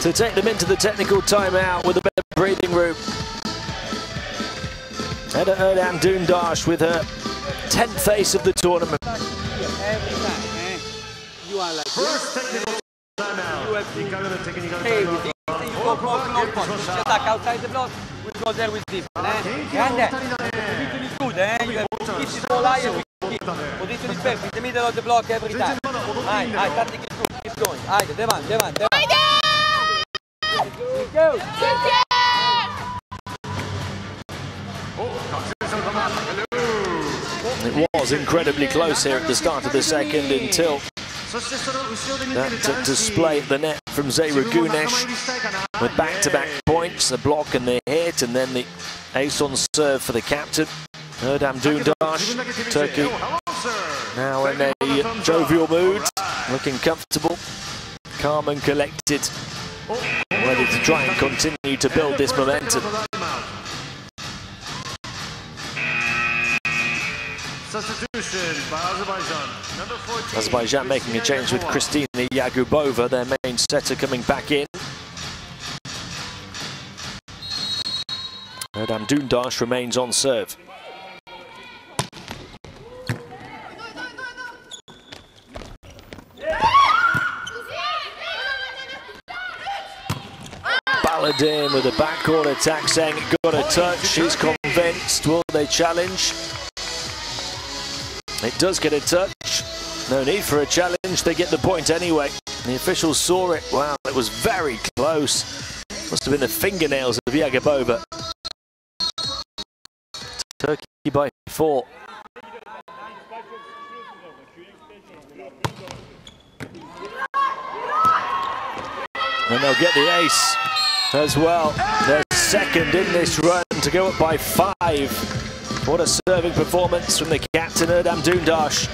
to take them into the technical timeout with a bit of breathing room. Eda Erdem Dundash with her 10th ace of the tournament. Every time, you are like First technical timeout. you have to stay with it. You go close point. If you attack outside the block, we go there with deep. And position is good, You have to keep it all high and keep. Position is perfect, in the middle of the block every time. Tactic is good, keep going. Devant. Go! It was incredibly close here at the start of the second until that display at the net from Zehra Güneş with back-to-back points, the block and the hit, and then the ace on serve for the captain. Erdem Dundaş, Turkey, now in a jovial mood, looking comfortable, calm and collected, ready to try and continue to build this momentum. Substitution by Azerbaijan. Number 14. Azerbaijan making a change with Kristina Yagubova, their main setter, coming back in. Erdem Dundaş remains on serve. Baladin with a backcourt attack, saying it got a touch. She's convinced. Will they challenge? It does get a touch. No need for a challenge. They get the point anyway. The officials saw it. Wow, it was very close. Must have been the fingernails of Yagubova. Turkey by 4. And they'll get the ace as well. They're second in this run to go up by 5. What a serving performance from the captain, Erdem Dundaş.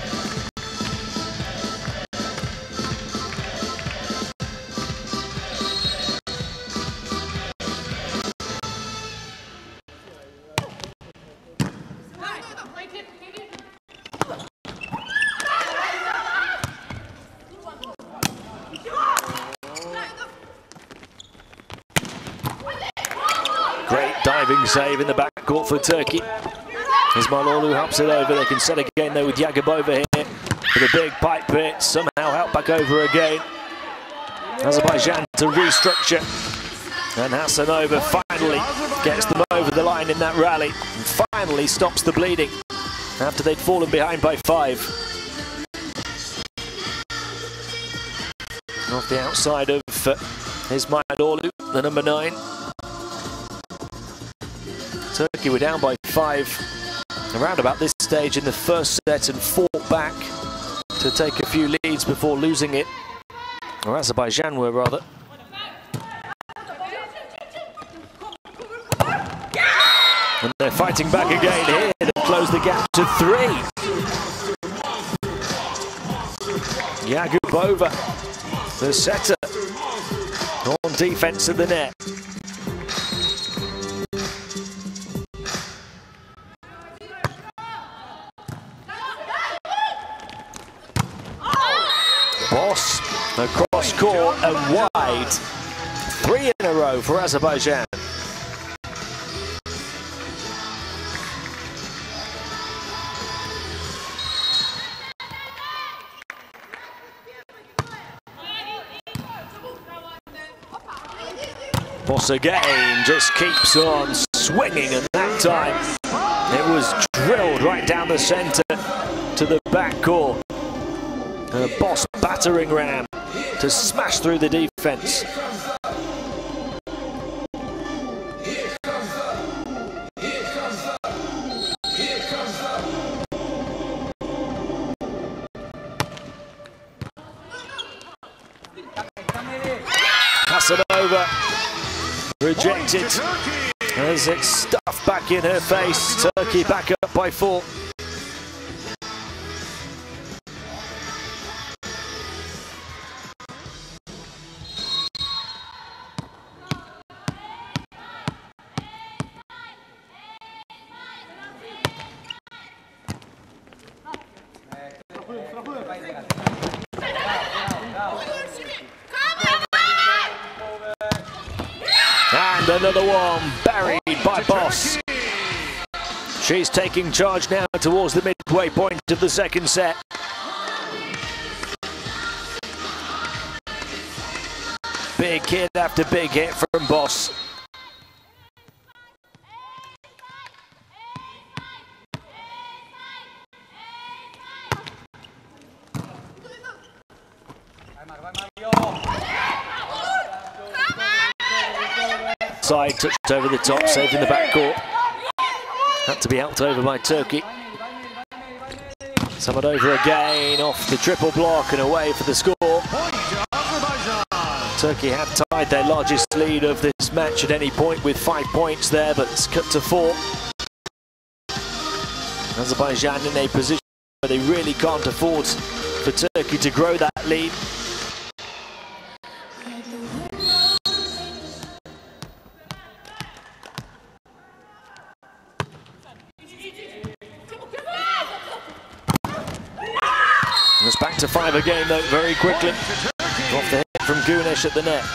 Great diving save in the backcourt for Turkey. Ismailoglu helps it over. They can set again there with Yagubova here with a big pipe hit. Somehow help back over again. Azerbaijan to restructure. And Hasanova finally gets them over the line in that rally. And finally stops the bleeding after they'd fallen behind by 5. Off the outside of Ismailoglu, the number 9. Turkey were down by 5 around about this stage in the first set and fought back to take a few leads before losing it. Or Azerbaijan were, rather. And they're fighting back again here to close the gap to 3. Yagubova, the setter, on defense of the net. Boss across court and wide. 3 in a row for Azerbaijan. Boss again just keeps on swinging, and that time it was drilled right down the centre to the backcourt. And a Boss battering ram to smash through the defence. Hasanova rejected as it's stuffed back in her face. Turkey back up by 4. another one buried by Boss. She's taking charge now towards the midway point of the second set. Big hit after big hit from Boss. Side touched over the top, saved in the backcourt. Had to be helped over by Turkey. Samedova again off the triple block and away for the score. Turkey have tied their largest lead of this match at any point with 5 points there, but it's cut to 4. Azerbaijan in a position where they really can't afford for Turkey to grow that lead. And it's back to 5 again though, very quickly. Off the hit from Gunesh at the net.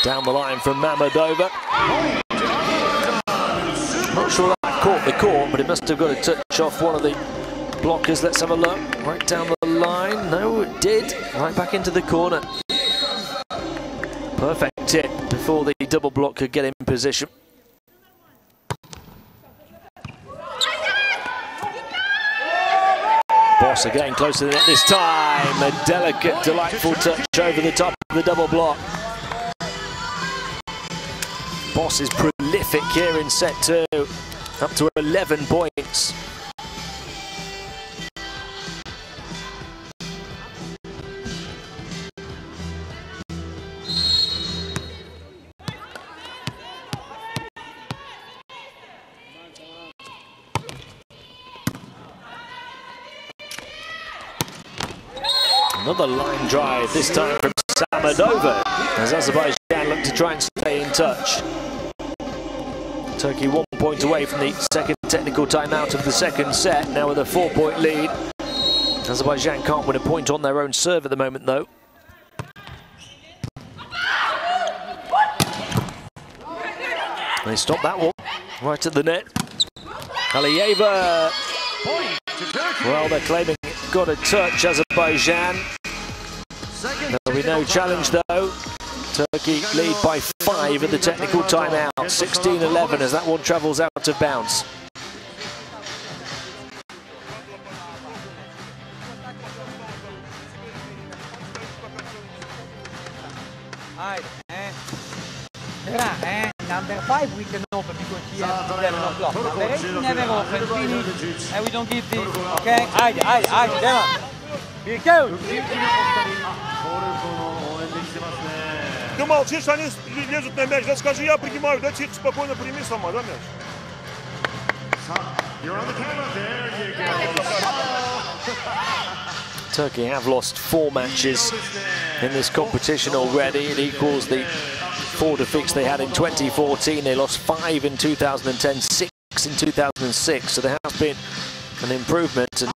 Down the line from Mamedova. Not sure that caught the court, but it must have got a touch off one of the blockers. Let's have a look. Right down the line. No, it did. Right back into the corner. Perfect hit before the double block could get in position. Boss again close to the net this time. A delicate, delightful touch over the top of the double block. Boss is prolific here in set 2, up to 11 points. Another line drive, this time from Samedova, as Azerbaijan look to try and stay in touch. Turkey 1 point away from the second technical timeout of the second set, now with a 4-point lead. Azerbaijan can't win a point on their own serve at the moment though. They stop that one, right at the net. Aliyeva. Well, they're claiming it got a touch, Azerbaijan. There'll be no challenge though. Turkey lead by 5 at the technical timeout. 16-11 as that one travels out of bounds. Number 5 we can open because he has 11 o'clock. Number 8 never open, finish, and we don't give this, okay? Haydi, devam. Bir Ты молчишь, они лезут на мяч. Да скажи, я принимаю, да тихо, спокойно прими сама, да, мяч? Turkey have lost 4 matches in this competition already. It equals the 4 defeats they had in 2014. They lost 5 in 2010, 6 in 2006. So there has been an improvement. And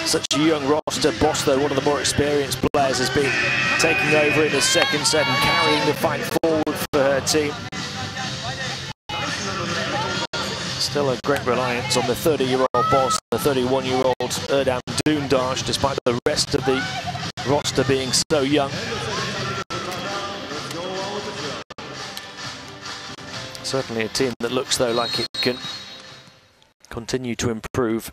such a young roster. Boss, though, one of the more experienced players, has been taking over in the second set and carrying the fight forward for her team. Still a great reliance on the 30-year-old Boss, the 31-year-old Erdem Dundash, despite the rest of the roster being so young. Certainly a team that looks, though, like it can continue to improve.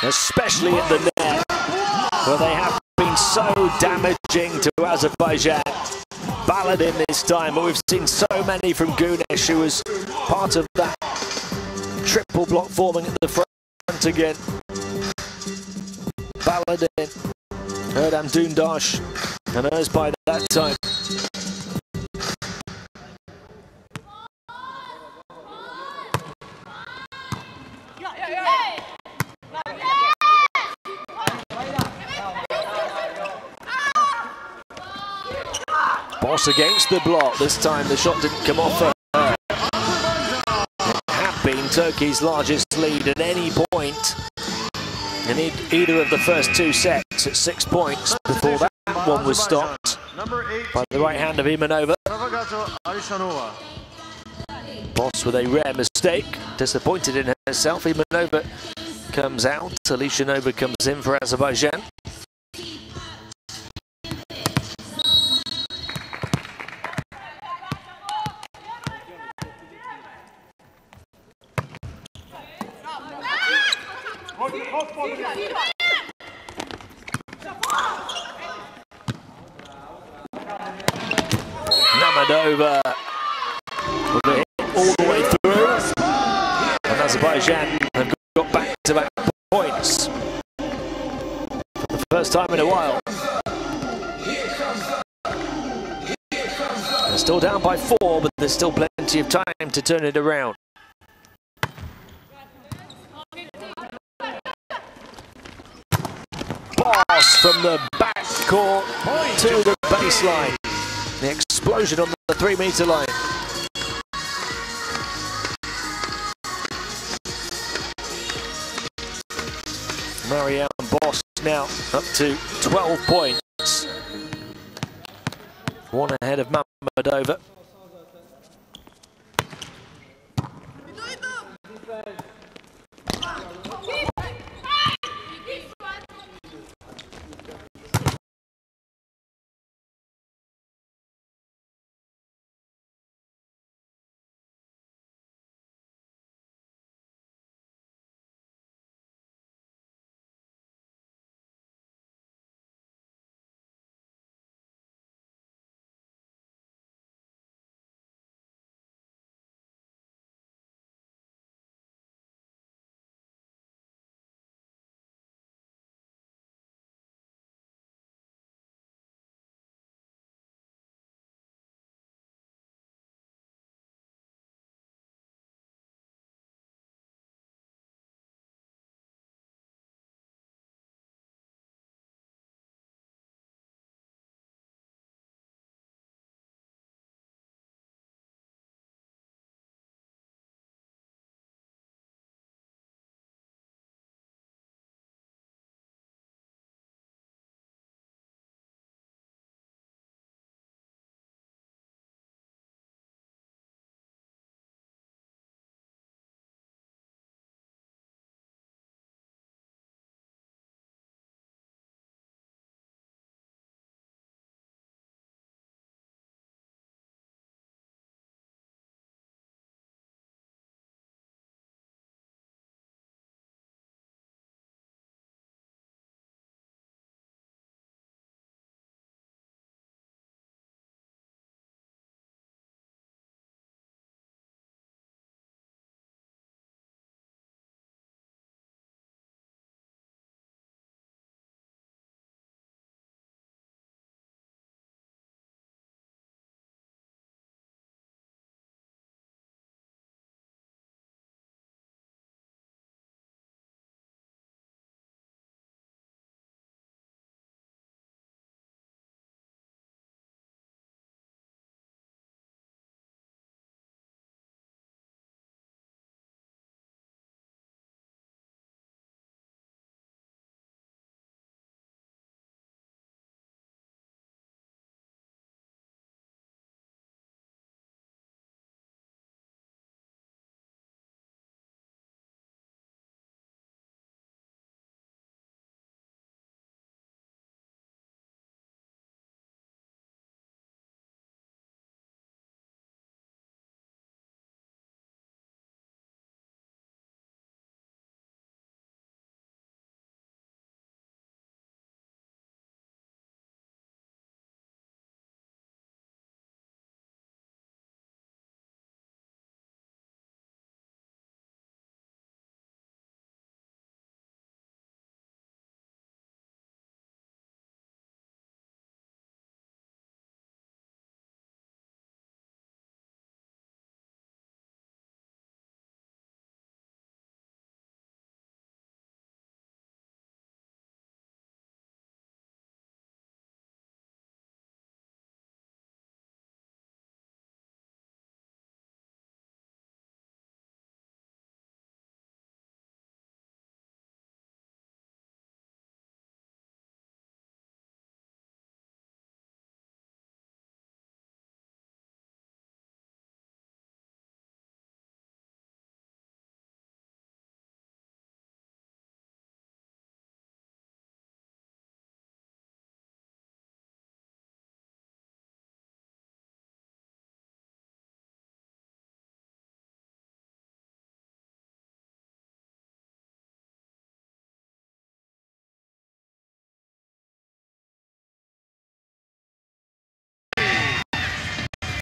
Especially in the net, where they have been so damaging to Azerbaijan. Baladin this time, but we've seen so many from Gunesh, who was part of that triple block forming at the front again. Baladin, Erdem Dundash, and hers by that time. Boss against the block. This time the shot didn't come off for her. It had been Turkey's largest lead at any point in either of the first two sets at 6 points before that one was stopped by the right hand of Imanova. Boss with a rare mistake, disappointed in herself. Imanova comes out, Alishanova comes in for Azerbaijan. Namadova with a hit all the way through, and Azerbaijan have got back-to-back points for the first time in a while. They're still down by 4, but there's still plenty of time to turn it around. Pass from the backcourt to the baseline. The explosion on the 3-meter line. Marianne Boss now up to 12 points. One ahead of Mamadova.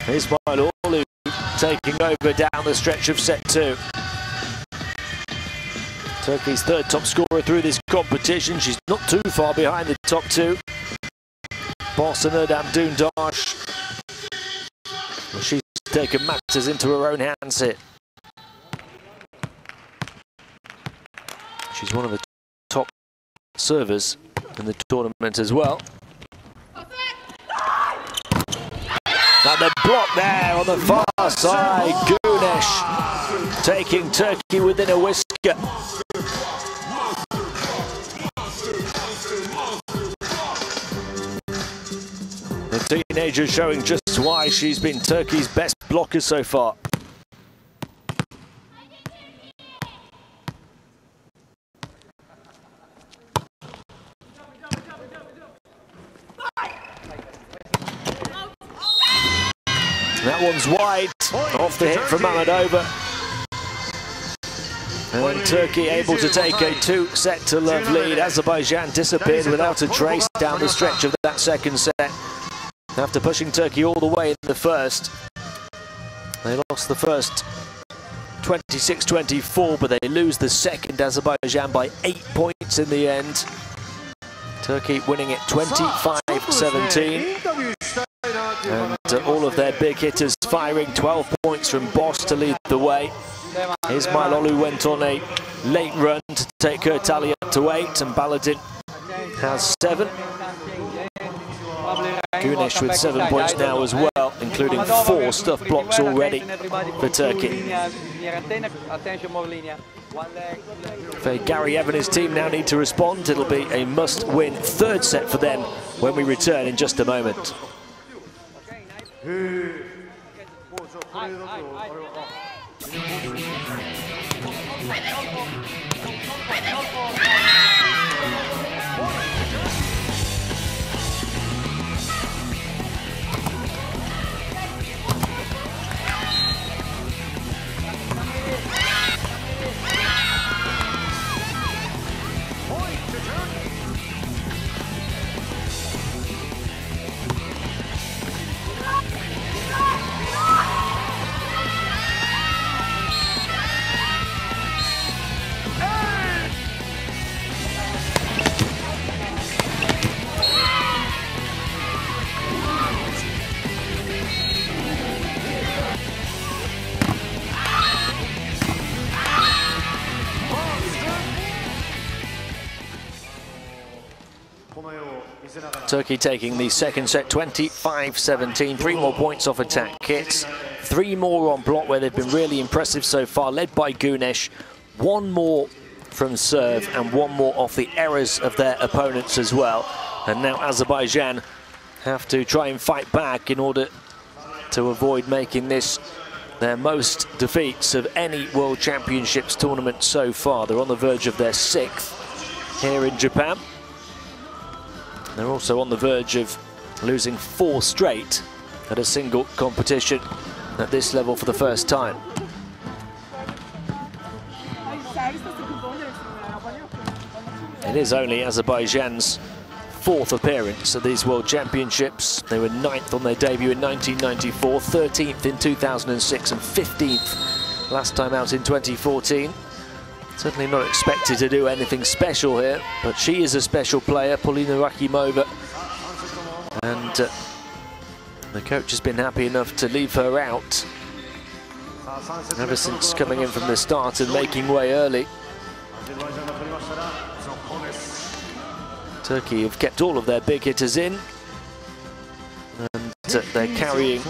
Ismail Olu taking over down the stretch of set 2. Turkey's third top scorer through this competition. She's not too far behind the top 2. Bosanur Damdoundash. Well, she's taken matters into her own hands here. She's one of the top servers in the tournament as well. And the block there on the far side. Gunesh taking Turkey within a whisker. The teenager showing just why she's been Turkey's best blocker so far. That one's wide, off the hit from Mammadova. And Turkey able to take a 2-set-to-love lead. Azerbaijan disappeared without a trace down the stretch of that second set. After pushing Turkey all the way in the first. They lost the first 26-24, but they lose the second. Azerbaijan by 8 points in the end. Turkey winning it 25-17. And all of their big hitters firing. 12 points from Boss to lead the way. Ismail Olu went on a late run to take her tally up to 8, and Baladin has 7. Gunesh with 7 points now as well, including 4 stuff blocks already for Turkey. If Gary Evan and his team now need to respond, it'll be a must-win third set for them when we return in just a moment. Turkey taking the second set 25-17, 3 more points off attack hits, 3 more on block where they've been really impressive so far, led by Gunesh, 1 more from serve and 1 more off the errors of their opponents as well. And now Azerbaijan have to try and fight back in order to avoid making this their most defeats of any World Championships tournament so far. They're on the verge of their 6th here in Japan. They're also on the verge of losing 4 straight at a single competition at this level for the first time. It is only Azerbaijan's 4th appearance at these World Championships. They were 9th on their debut in 1994, 13th in 2006 and 15th last time out in 2014. Certainly not expected to do anything special here, but she is a special player, Polina Rakhimova. And the coach has been happy enough to leave her out ever since coming in from the start and making way early. Turkey have kept all of their big hitters in, and they're carrying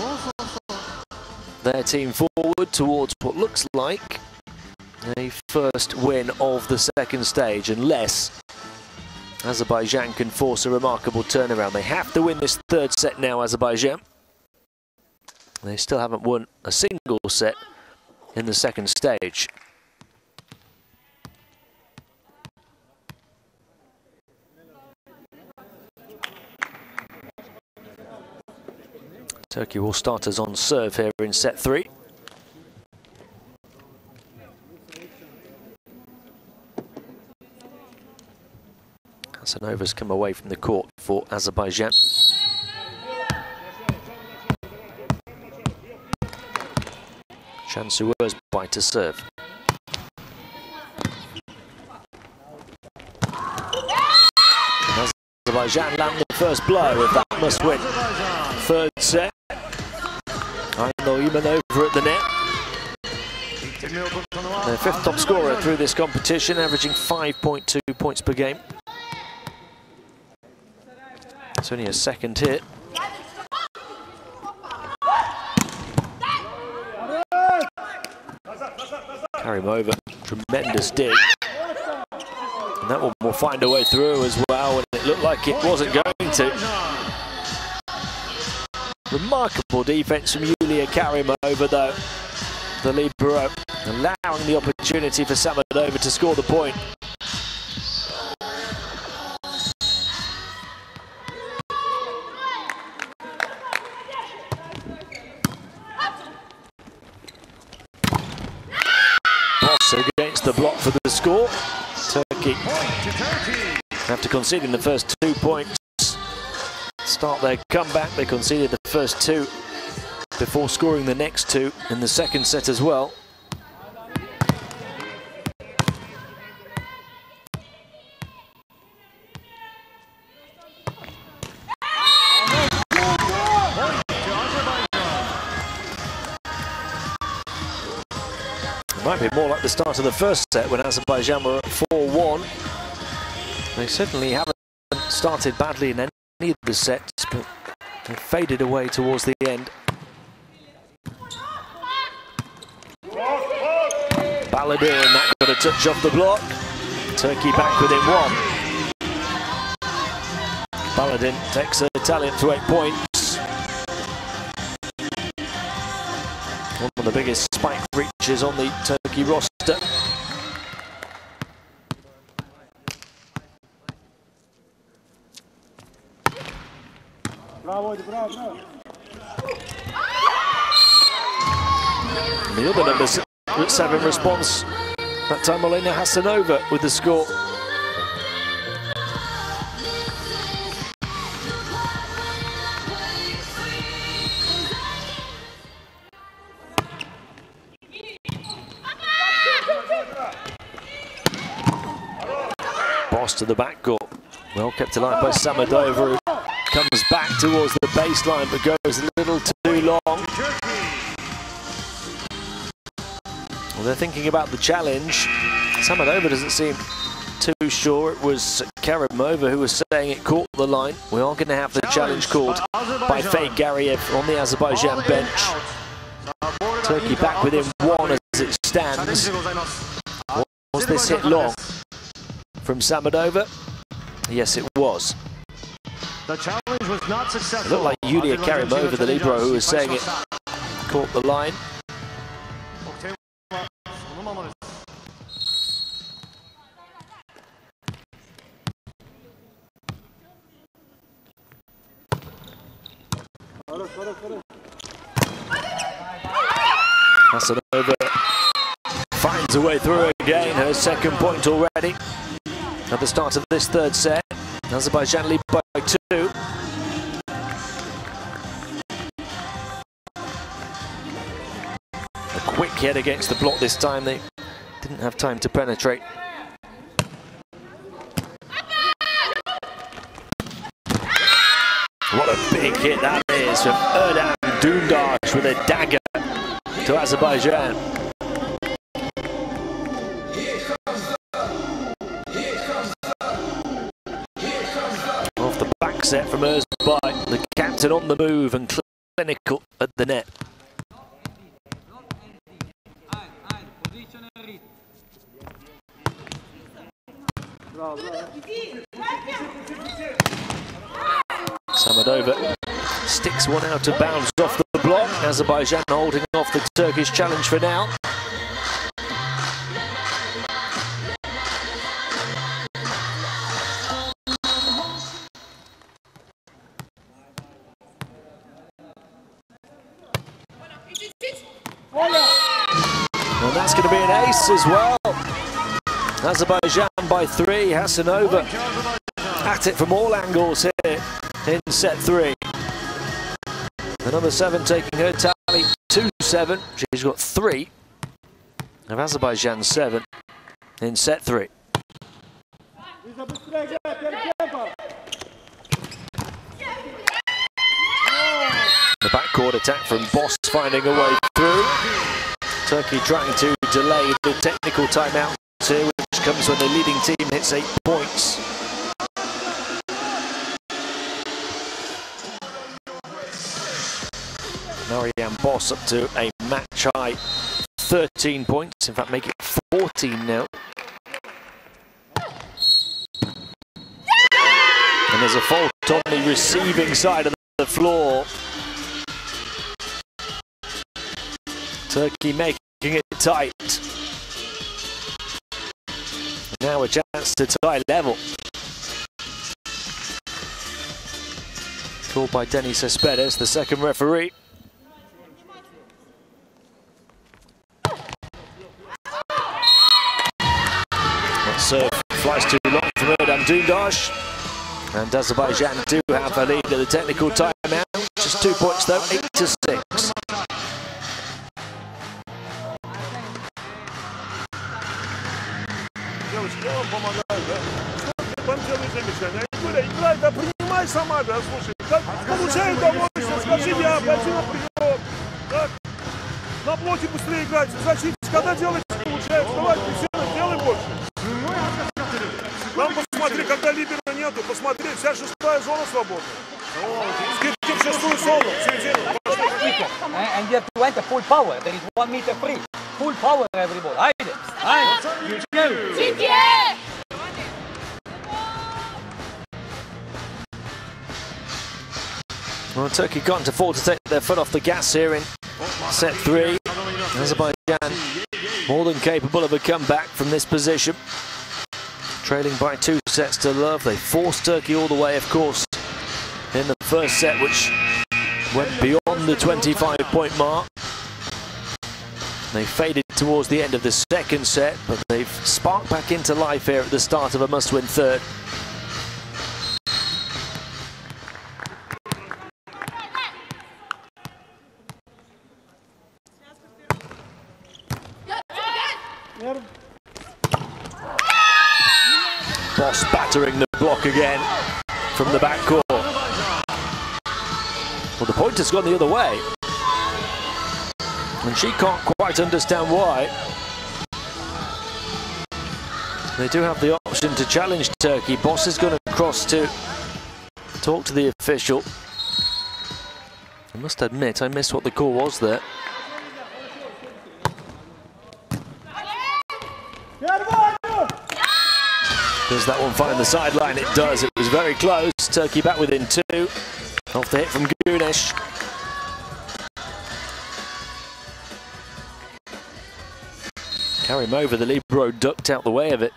their team forward towards what looks like a first win of the second stage, unless Azerbaijan can force a remarkable turnaround. They have to win this third set now, Azerbaijan. They still haven't won a single set in the second stage. Turkey will start us on serve here in set 3. Hasanova's come away from the court for Azerbaijan. Chansuer's bite to serve. Azerbaijan land the first blow of that must-win third set. Aynoiman over at the net. Their fifth top scorer through this competition, averaging 5.2 points per game. It's only a second hit. Karimova, tremendous dig. And that one will find a way through as well, and it looked like it wasn't going to. Remarkable defense from Yulia Karimova, though. The libero allowing the opportunity for Samadova to score the point. Boss against the block for the score. Turkey after conceding the first 2 points, start their comeback. They conceded the first 2 before scoring the next 2 in the second set as well. It might be more like the start of the first set when Azerbaijan were at 4-1. They certainly haven't started badly in any of the sets, but they faded away towards the end. Baladin, that got a touch off the block. Turkey back within 1. Baladin takes her Italian to 8 points. One of the biggest spike reaches on the Turkey roster. The other numbers at 7 response. That time Elena Hasanova with the score. Boss to the backcourt. Well kept alive by Samadova, who comes back towards the baseline but goes a little too long. Well, they're thinking about the challenge. Samadova doesn't seem too sure. It was Karimova who was saying it caught the line. We are going to have the challenge called by Faye Gariev on the Azerbaijan bench. Turkey back within 1 as it stands. Was this hit long from Samadova? Yes, it was. The challenge was not successful. It looked like Yulia Karimova, the libero, who was saying it caught the line. Hasanova finds a way through again, her second point already. At the start of this third set, Azerbaijan lead by 2. A quick hit against the block this time, they didn't have time to penetrate. What a big hit that is from Erdem Dundash with a dagger to Azerbaijan. Off the back set from Azerbaijan, the captain on the move and clinical at the net. Samadova sticks one out of bounds off the block. Azerbaijan holding off the Turkish challenge for now. And that's going to be an ace as well. Azerbaijan by 3. Hasanova at it from all angles here in set 3. The number 7 taking her talent tally 2-7. She's got 3 of Azerbaijan's 7 in set 3. The backcourt attack from Boss finding a way through. Turkey trying to delay the technical timeout here, which comes when the leading team hits 8 points. Marianne Boss up to a match high 13 points, in fact make it 14 now. And there's a fault on the receiving side of the floor. Turkey making it tight. Now a chance to tie level. Called by Denis Cespedes, the second referee. That serve flies too long from Erdem Dundash. And Azerbaijan do have a lead at the technical timeout. Just 2 points though, 8-6. Девочки, я вам помогаю, да? Что вам делаю замечание? Игоря, играй, да принимай сама, да, слушай. Как получаю удовольствие, скажи, я пойду на прием. Так, на блоке быстрее играть, защитить. Когда делаете, получается, давайте, все, делай больше. Там посмотри, когда лидера нету, посмотри, вся шестая зона свободна. Скидки в шестую зону, середину. And you have to enter full power, there is 1 meter free. Full power, everybody. Haydi. Haydi. Well, Turkey can't afford to take their foot off the gas here in set 3. Azerbaijan more than capable of a comeback from this position. Trailing by 2 sets to love. They forced Turkey all the way, of course, in the first set, which went beyond the 25-point mark. They faded towards the end of the second set, but they've sparked back into life here at the start of a must-win third. Boss battering the block again from the backcourt. Well, the pointer's gone the other way. And she can't quite understand why. They do have the option to challenge Turkey. Boss is going to cross to talk to the official. I must admit, I missed what the call was there. Does that one find the sideline? It does. It was very close. Turkey back within 2. Off the hit from Gunesh. Carry him over, the libero ducked out the way of it.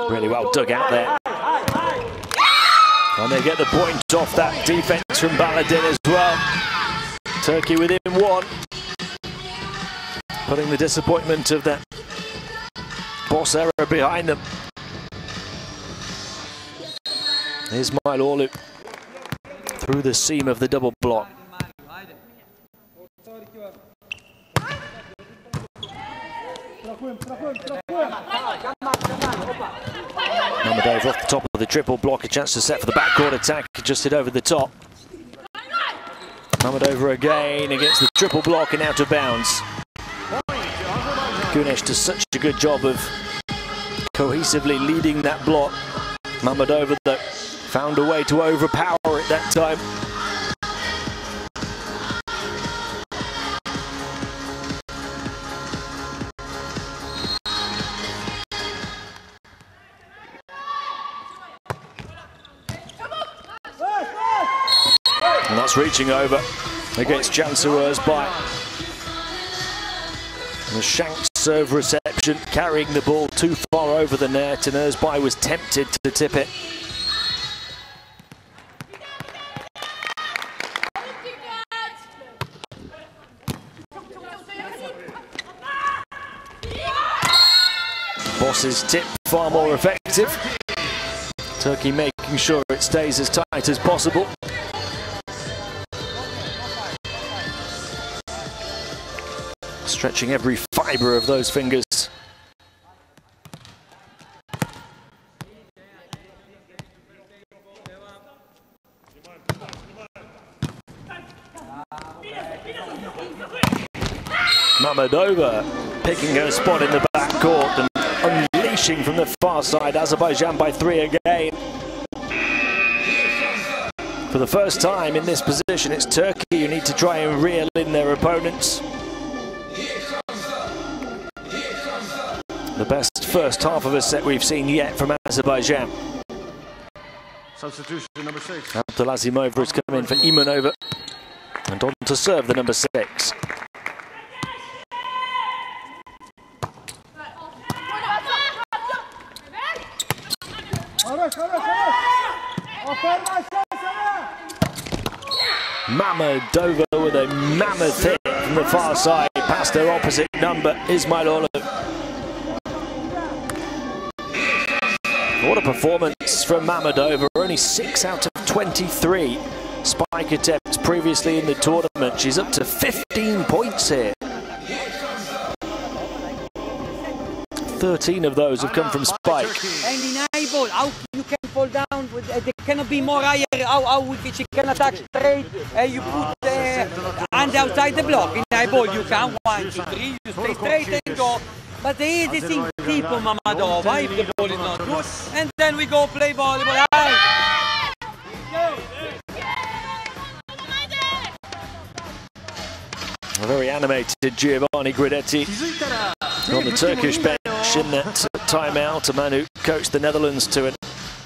Really well dug out there. And they get the point off that defense from Baladin as well. Turkey within 1. Putting the disappointment of that Boss error behind them. Ismail Orlu through the seam of the double block. Mamadov off the top of the triple block, a chance to set for the backcourt attack, just hit over the top. Mamadov again against the triple block and out of bounds. Gunesh does such a good job of cohesively leading that block. Mamadova though found a way to overpower it that time. And that's reaching over against Jansuer's bite. And the shank serve reception, carrying the ball too far over the net, and Özbay was tempted to tip it. is tipped far more effective. Turkey making sure it stays as tight as possible. Stretching every fibre of those fingers. Mammadova picking her spot in the backcourt and unleashing from the far side. Azerbaijan by 3 again. For the first time in this position, it's Turkey who need to try and reel in their opponents. The best first half of a set we've seen yet from Azerbaijan. Substitution number 6. Abdulazimova has come in for Imanova. And on to serve the number 6. Mammadova with a mammoth hit from the far side past her opposite number, Ismailoglu. What a performance from Mammadova. Only 6 out of 23 spike attempts previously in the tournament. She's up to 15 points here. 13 of those have come from spike. And in high ball, how you can fall down, there cannot be more higher, how she can attack straight, and you put hand outside the block. In high ball you can, 1, 2, 3, you stay straight and go. But the easy thing, keep on Mammadova if the ball is not good, and then we go play volleyball. A very animated Giovanni Guidetti on the Turkish bench in that timeout. A man who coached the Netherlands to an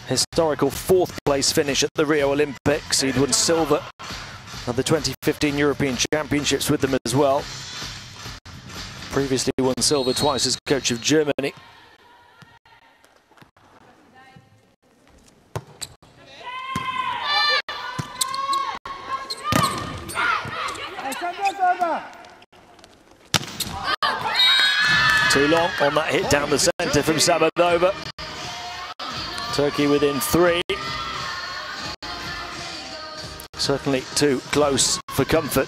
historical 4th place finish at the Rio Olympics. He'd won silver at the 2015 European Championships with them as well. Previously won silver twice as coach of Germany. Too long on that hit down the centre from Sabadova. Turkey within 3. Certainly too close for comfort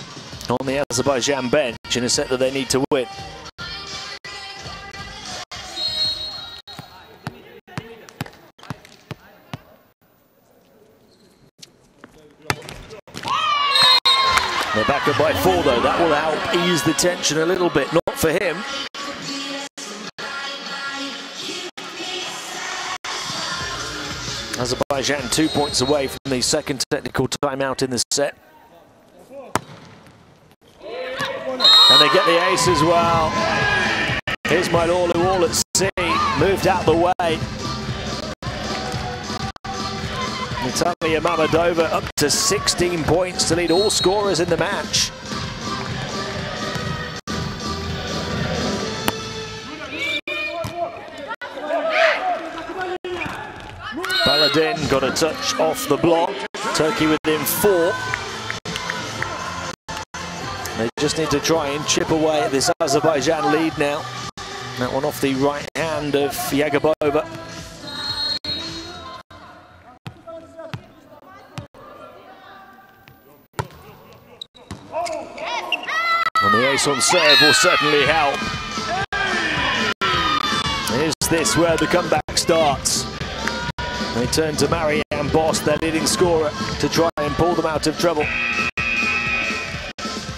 on the Azerbaijan bench in a set that they need to win. They're back up by 4 though. That will help ease the tension a little bit. Not for him. Azerbaijan 2 points away from the second technical timeout in the set. And they get the ace as well. Ismailoglu all at sea, moved out the way. Natalia Mammadova up to 16 points to lead all scorers in the match. Baladin got a touch off the block. Turkey within 4. They just need to try and chip away at this Azerbaijan lead now. That one off the right hand of Yagabova. And the ace on serve will certainly help. Is this where the comeback starts? They turn to Marianne Boss, their leading scorer, to try and pull them out of trouble.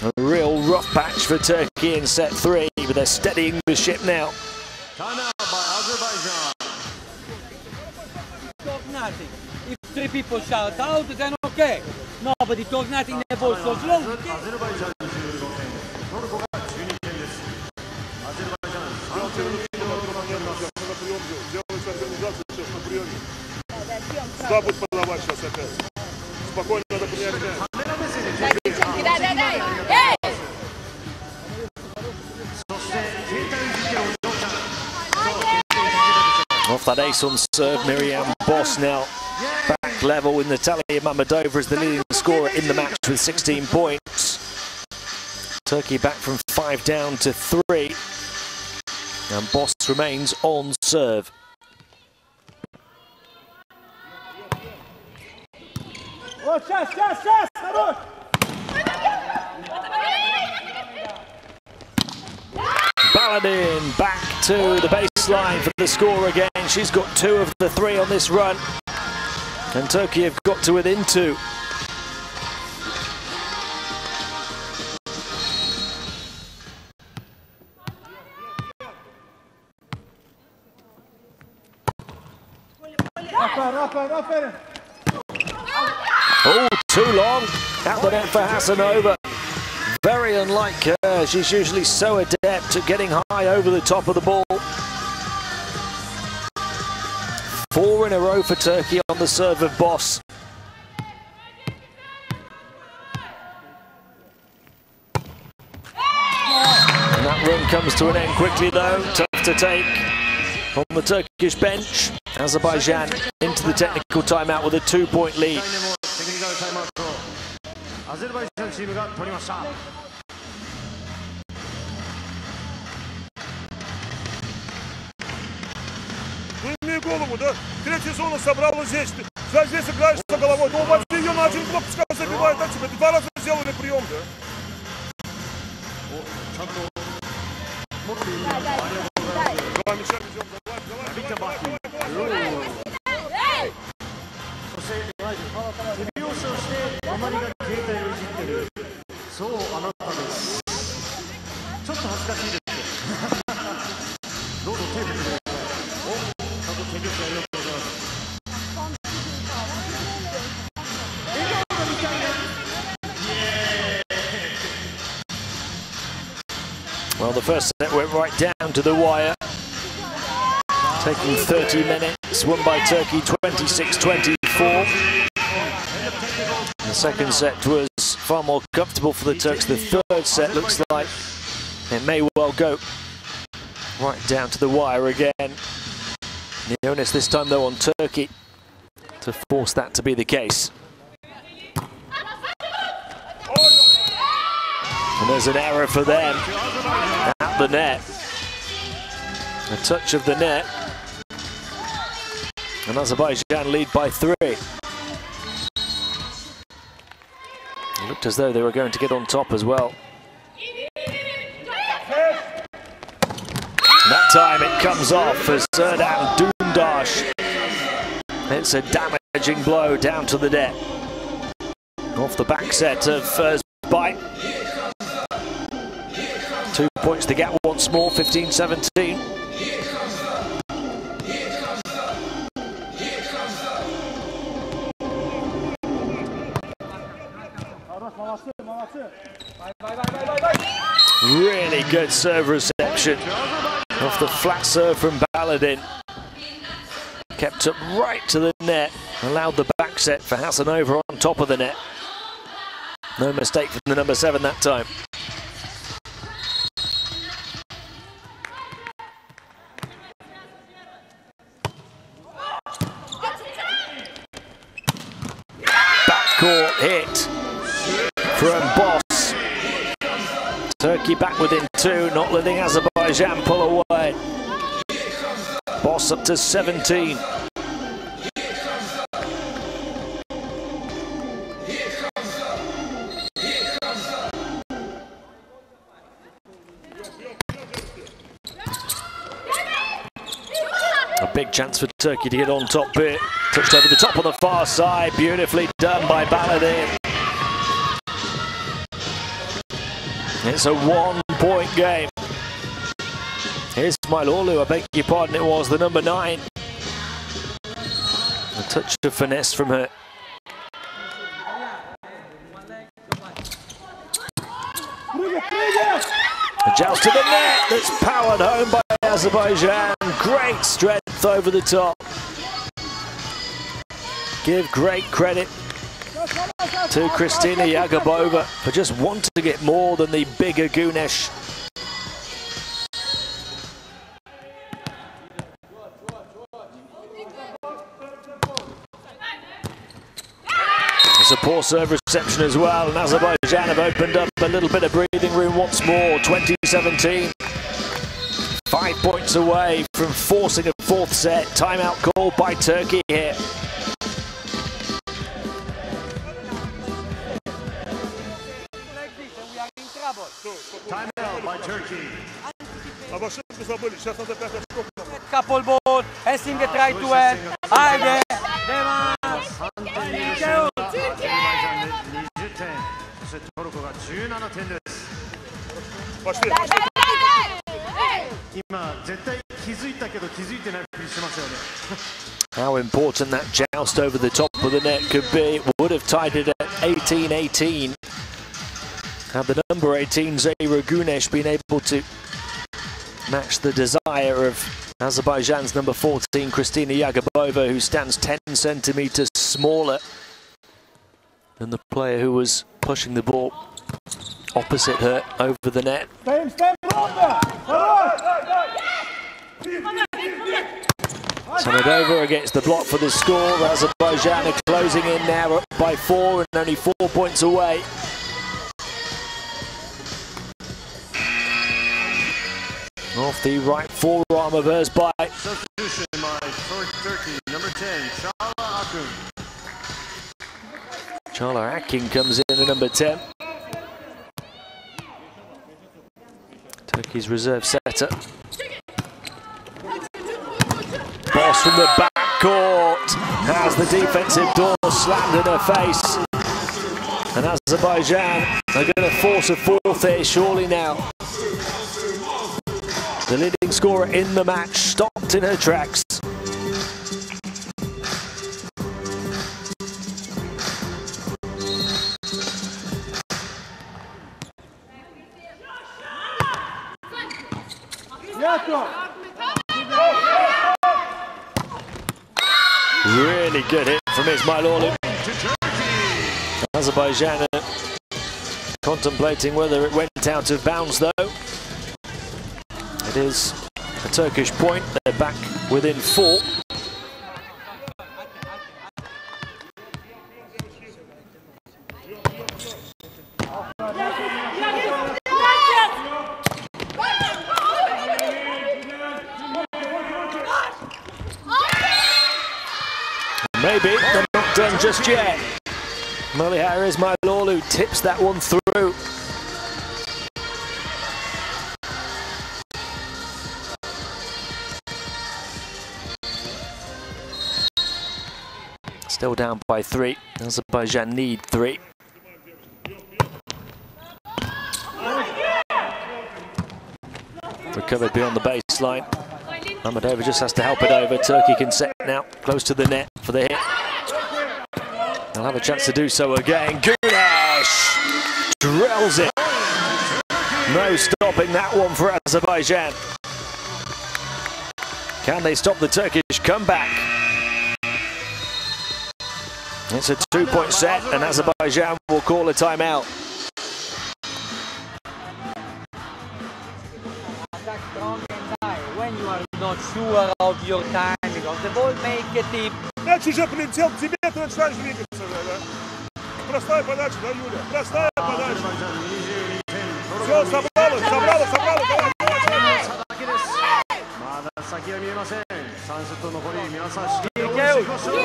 A real rough patch for Turkey in set 3, but they're steadying the ship now. Timeout by Azerbaijan. Talk nothing. If 3 people shout out, then okay. No, but it talk nothing, the ball so slow. Azerbaijan. Сюда будет подавать сейчас опять. Спокойно надо принять мяч. Off that ace on serve, Miriam Boss now back level in Natalia Mammadova as the leading scorer in the match with 16 points. Turkey back from 5 down to 3. And Boss remains on serve. Baladin back to the baseline for the score again. She's got 2 of the 3 on this run. And Turkey have got to within 2. Oh, too long. Out the net for Hasanova. Very unlike her. She's usually so adept at getting high over the top of the ball. 4 in a row for Turkey on the serve of Boss. And that run comes to an end quickly though. Tough to take on the Turkish bench. Azerbaijan into the technical timeout with a 2-point lead. Выми голову, да? Третья зона собрал вот здесь. Здесь играешь со головой. Но вообще ее на один блок пускай забивает. Да, тебе 2 раза сделали прием, да? Два мяча везем. Давай. そうあなたです。ちょっと恥ずかしいです。どうぞ手を振ってください。お、ちゃんと手拍子ありがとうございます。 Well, the first set went right down to the wire. Taking 30 minutes, won by Turkey 26-24. The second set was far more comfortable for the Turks. The third set looks like it may well go right down to the wire again. The onus this time though on Turkey to force that to be the case. And there's an error for them at the net. A touch of the net. And Azerbaijan lead by 3. It looked as though they were going to get on top as well. And that time it comes off for Serdar Dundash. It's a damaging blow down to the net. Off the back set of Azerbaiján. 2 points to get once more, 15-17. Really good serve reception off the flat serve from Baladin. Kept up right to the net, allowed the back set for Hasanova on top of the net. No mistake from the number 7 that time. Backcourt hit from Boss. Turkey back within 2, not letting Azerbaijan pull away. Boss up to 17. A big chance for Turkey to get on top bit. Touched over the top on the far side. Beautifully done by Baladin. It's a 1-point game. Here's Ismailoglu, I beg your pardon, it was the number 9. A touch of finesse from her. A joust to the net that's powered home by Azerbaijan. Great strength over the top. Give great credit to Kristina Yagubova for just wanting to get more than the bigger Gunesh. It's a poor serve reception as well, and Azerbaijan have opened up a little bit of breathing room once more. 20-17. 5 points away from forcing a fourth set. Timeout called by Turkey here. Timeout by Turkey. Couple ball, Helsing try to help. Haydi. Devam. 20点。そしてトルコが17点です。今絶対気づいたけど気づいてないふりしてますよね。How important that joust over the top of the net could be. It would have tied it at 18-18. Had the number 18, Zehra Güneş, been able to match the desire of Azerbaijan's number 14, Kristina Yagubova, who stands 10 centimeters smaller than the player who was pushing the ball opposite her over the net. Samedova against the block for the score. Azerbaijan are closing in now up by 4 and only 4 points away. Off the right forearm of hers by Substitution by Turkey, number 10, Çağla Akın. Çağla Akın comes in at number 10. Turkey's reserve setter. Boss from the backcourt has the defensive door slammed in her face. And Azerbaijan are going to force a fourth here surely now. The leading scorer in the match stopped in her tracks. Really good hit from Ismailoglu. Azerbaijan contemplating whether it went out of bounds though. It is a Turkish point. They're back within 4. Maybe they're not done just yet. Maliha Ismailoglu tips that one through. Still down by 3. Azerbaijan need 3. Recovered beyond the baseline. Mammadova just has to help it over. Turkey can set now close to the net for the hit. They'll have a chance to do so again. Güneş drills it. No stopping that one for Azerbaijan. Can they stop the Turkish comeback? It's a 2-point set and Azerbaijan will call a timeout. Attack strong and high when you are not sure of your timing of the ball, make a tip. Мяч уже прилетел к тебе, ты начинаешь двигаться. Простая подача, да, Юля? Простая подача. Все, собрала, давай. まだ先は見えません。3セット残り、皆さん指揮をいけよ。しましょう。め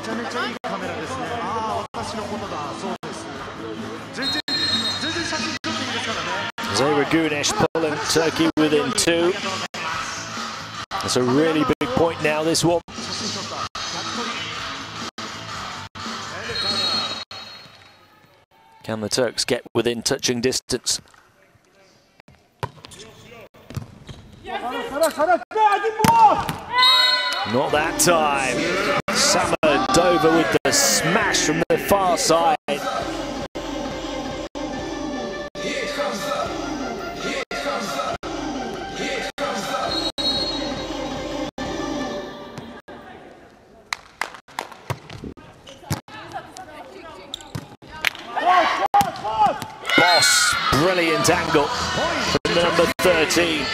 ちゃめちゃいいカメラですね。ああ、私のことだ。そうです。全然写真撮っていいですからね。Zehra Güneş pulling Turkey within 2. That's a really big point now, this one. Can the Turks get within touching distance? Not that time. Samedova with the smash from the far side. Boss, brilliant angle from the number 13.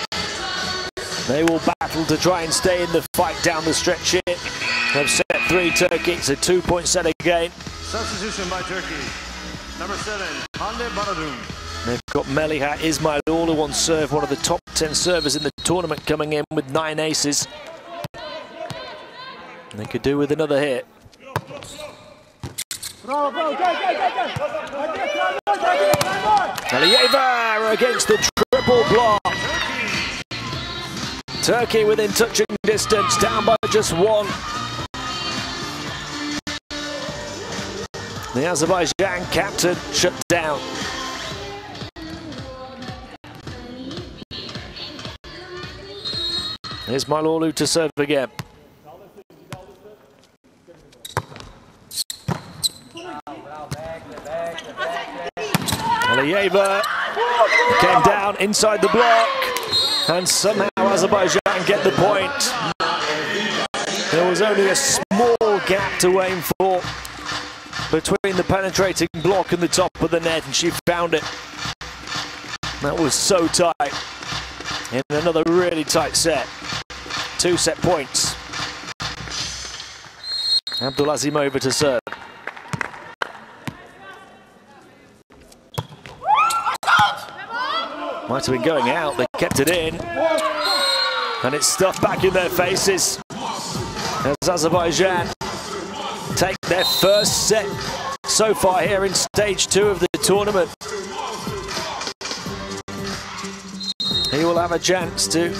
They will battle to try and stay in the fight down the stretch here. They've set 3 Turkey. It's a 2-point set again. Substitution by Turkey. Number 7, Hande Baradun. They've got Melihat Ismailoglu on serve, one of the top 10 servers in the tournament, coming in with 9 aces. And they could do with another hit. Aliyeva against the triple block. Turkey within touching distance, down by just 1. The Azerbaijan captain shut down. Ismailoglu to serve again. Aliyeva came down inside the block, and somehow Azerbaijan get the point. There was only a small gap to aim for between the penetrating block and the top of the net, and she found it. That was so tight. In another really tight set. 2 set points. Abdulazim over to serve. Might have been going out, they kept it in. And it's stuffed back in their faces as Azerbaijan take their first set so far here in stage 2 of the tournament. He will have a chance to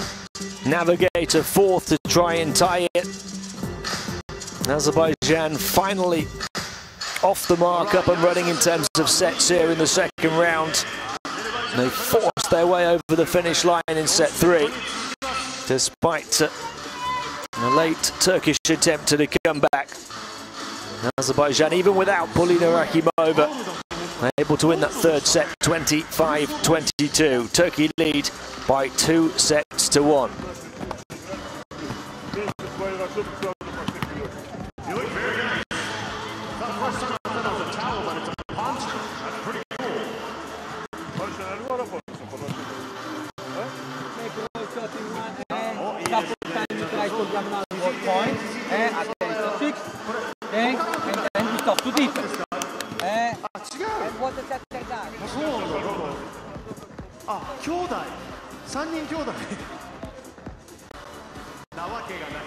navigate a 4th to try and tie it. Azerbaijan finally off the mark, up and running in terms of sets here in the second round. They forced their way over the finish line in set 3, despite a late Turkish attempt to come back. Azerbaijan, even without Polina Rakhimova, able to win that 3rd set, 25-22. Turkey lead by 2 sets to 1. And we stop to defense. And what does that say that? あ、兄弟。3人兄弟。なわけがない。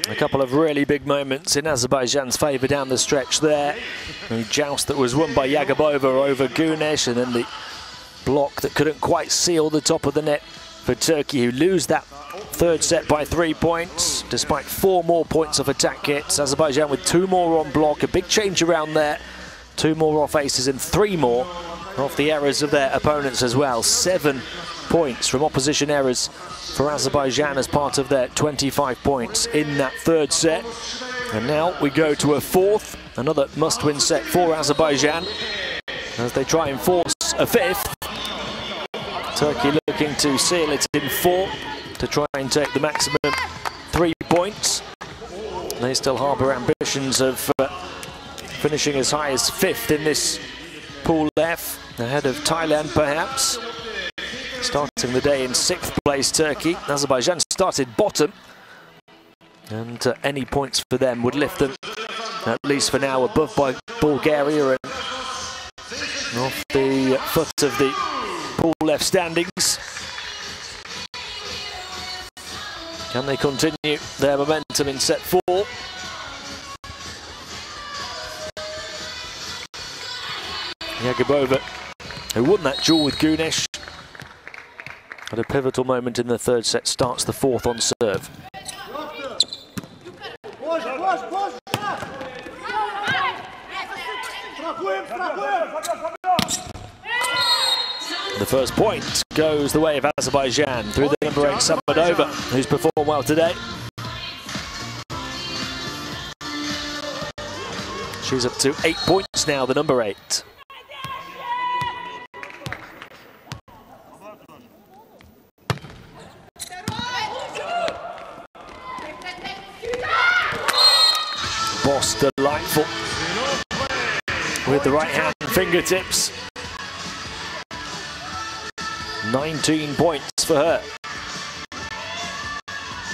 A couple of really big moments in Azerbaijan's favour down the stretch there. The joust that was won by Yagubova over Gunesh, and then the block that couldn't quite seal the top of the net for Turkey, who lose that 3rd set by 3 points, despite 4 more points of attack hits. Azerbaijan with 2 more on block, a big change around there. 2 more off aces and 3 more off the errors of their opponents as well. 7 points from opposition errors for Azerbaijan as part of their 25 points in that 3rd set. And now we go to a 4th, another must-win set for Azerbaijan as they try and force a 5th. Turkey looking to seal it in 4 to try and take the maximum 3 points. They still harbour ambitions of finishing as high as 5th in this Pool F, ahead of Thailand perhaps. Starting the day in 6th place, Turkey. Azerbaijan started bottom, and any points for them would lift them, at least for now, above by Bulgaria and off the foot of the Pool F standings. Can they continue their momentum in set 4? Yagubova who won that duel with Gunesh. At a pivotal moment in the third set, starts the fourth on serve. The first point goes the way of Azerbaijan through the number 8 Samadova, who's performed well today. She's up to 8 points now, the number 8. Boss delightful with the right hand fingertips. 19 points for her.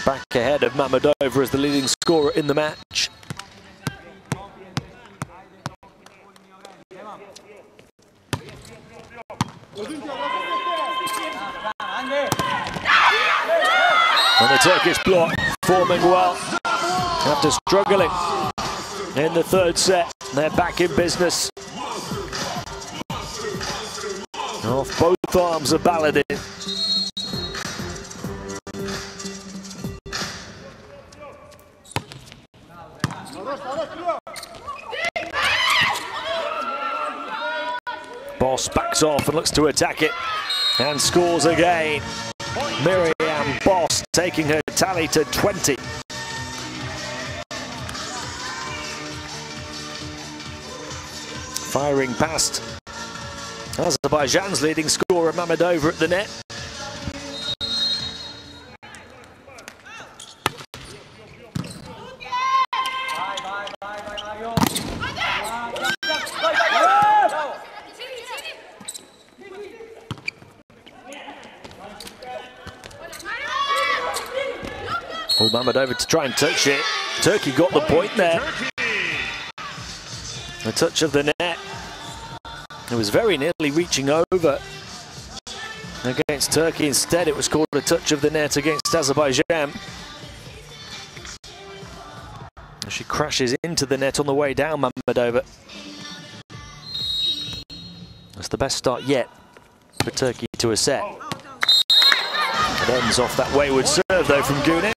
Back ahead of Mammadova as the leading scorer in the match. And the Turkish block forming well after struggling in the third set. They're back in business. Off both arms of Baladin. Boss backs off and looks to attack it and scores again. Miriam Boss taking her tally to 20. Firing past Azerbaijan's leading scorer Mammadova at the net. Oh, Mammadova to try and touch it. Turkey got the point there. A touch of the net. It was very nearly reaching over against Turkey. Instead, it was called a touch of the net against Azerbaijan. She crashes into the net on the way down, Mammadova. That's the best start yet for Turkey to a set. It ends off that wayward serve, though, from Gunesh.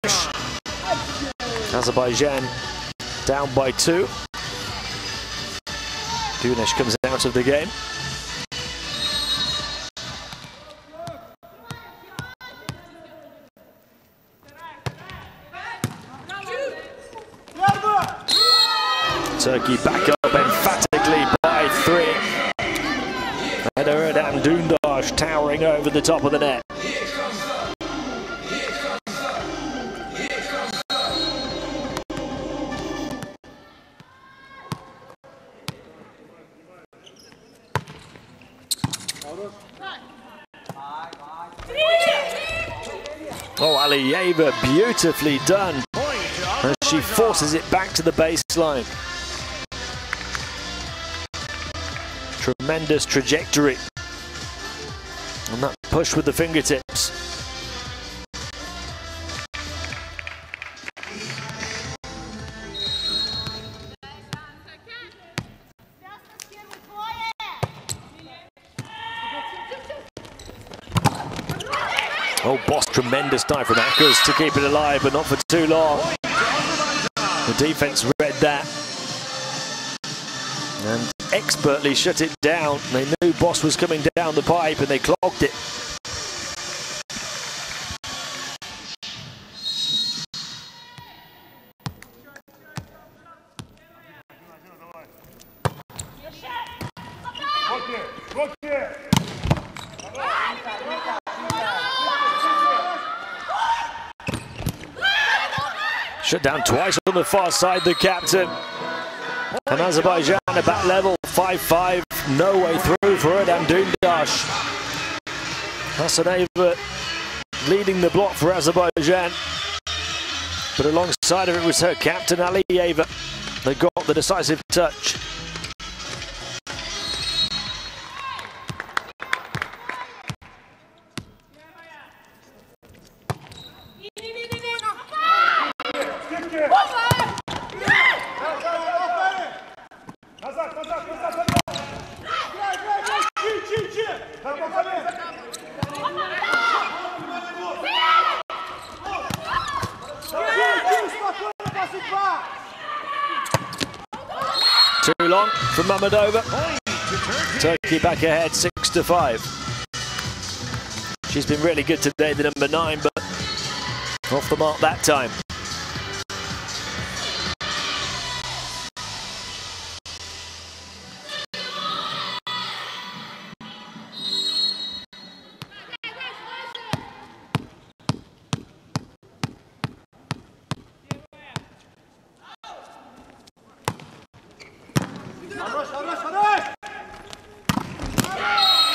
Azerbaijan down by 2. Gunesh comes out of the game. Turkey back up emphatically by 3. And Erdem Dundash towering over the top of the net. Oh, Aliyeva, beautifully done as she forces it back to the baseline. Tremendous trajectory. And that push with the fingertips. Oh, Boss, tremendous dive from Akers to keep it alive, but not for too long. The defense read that and expertly shut it down. They knew Boss was coming down the pipe and they clogged it. Shut down twice on the far side, the captain. And Azerbaijan at back level, 5-5, no way through for Erdem Dundash. Hasaneva leading the block for Azerbaijan. But alongside of it was her captain, Aliyeva. They got the decisive touch. long from Mammadova. Turkey back ahead 6-5. She's been really good today, the number 9, but off the mark that time.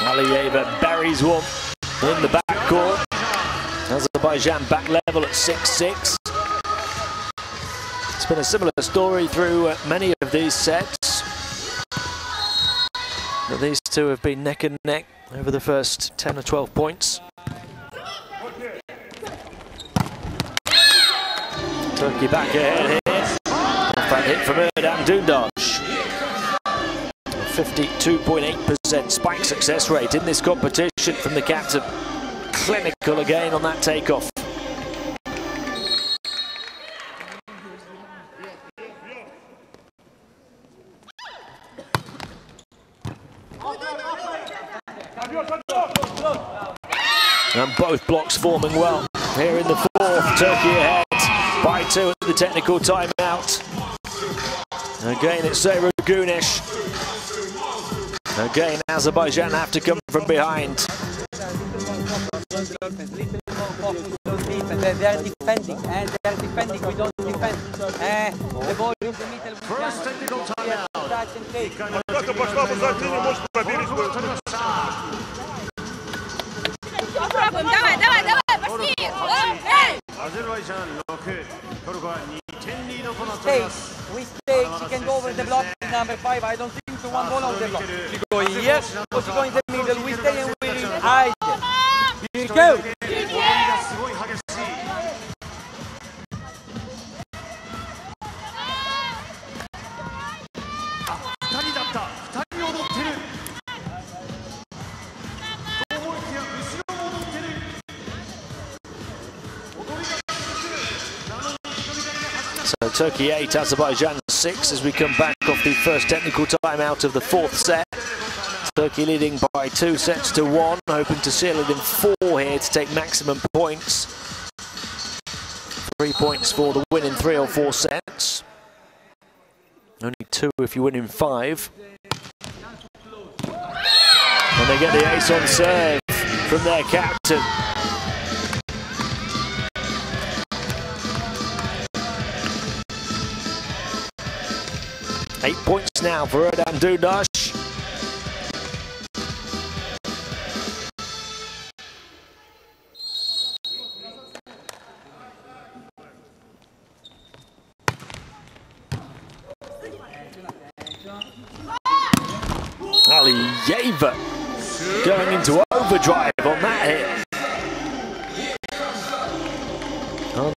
Aliyeva buries one in the backcourt. Azerbaijan back level at 6-6. It's been a similar story through many of these sets. But these two have been neck and neck over the first 10 or 12 points. Turkey back ahead here. Off that hit from Erdem Dundash. 52.8% spike success rate in this competition from the captain. Clinical again on that takeoff. And both blocks forming well here in the fourth. Turkey ahead by 2 at the technical timeout. Again, it's Azerbaijun. Again, Azerbaijan have to come from behind. They are defending, and they are defending. We don't defend. The ball in the middle. First technical timeout. Touch and take. Атака пошла в заднюю, может проверить. Stay. We stay. She can go over the block. Number 5. I don't think so. One ball on the block. She go here, or she go in the middle. We stay and we hide. Here go. So Turkey 8, Azerbaijan 6 as we come back off the first technical timeout of the fourth set. Turkey leading by 2-1, hoping to seal it in 4 here to take maximum points. 3 points for the win in 3 or 4 sets. Only 2 if you win in 5. And they get the ace on serve from their captain. Eight points now for Erdem Dundash. Aliyeva going into overdrive on that hit.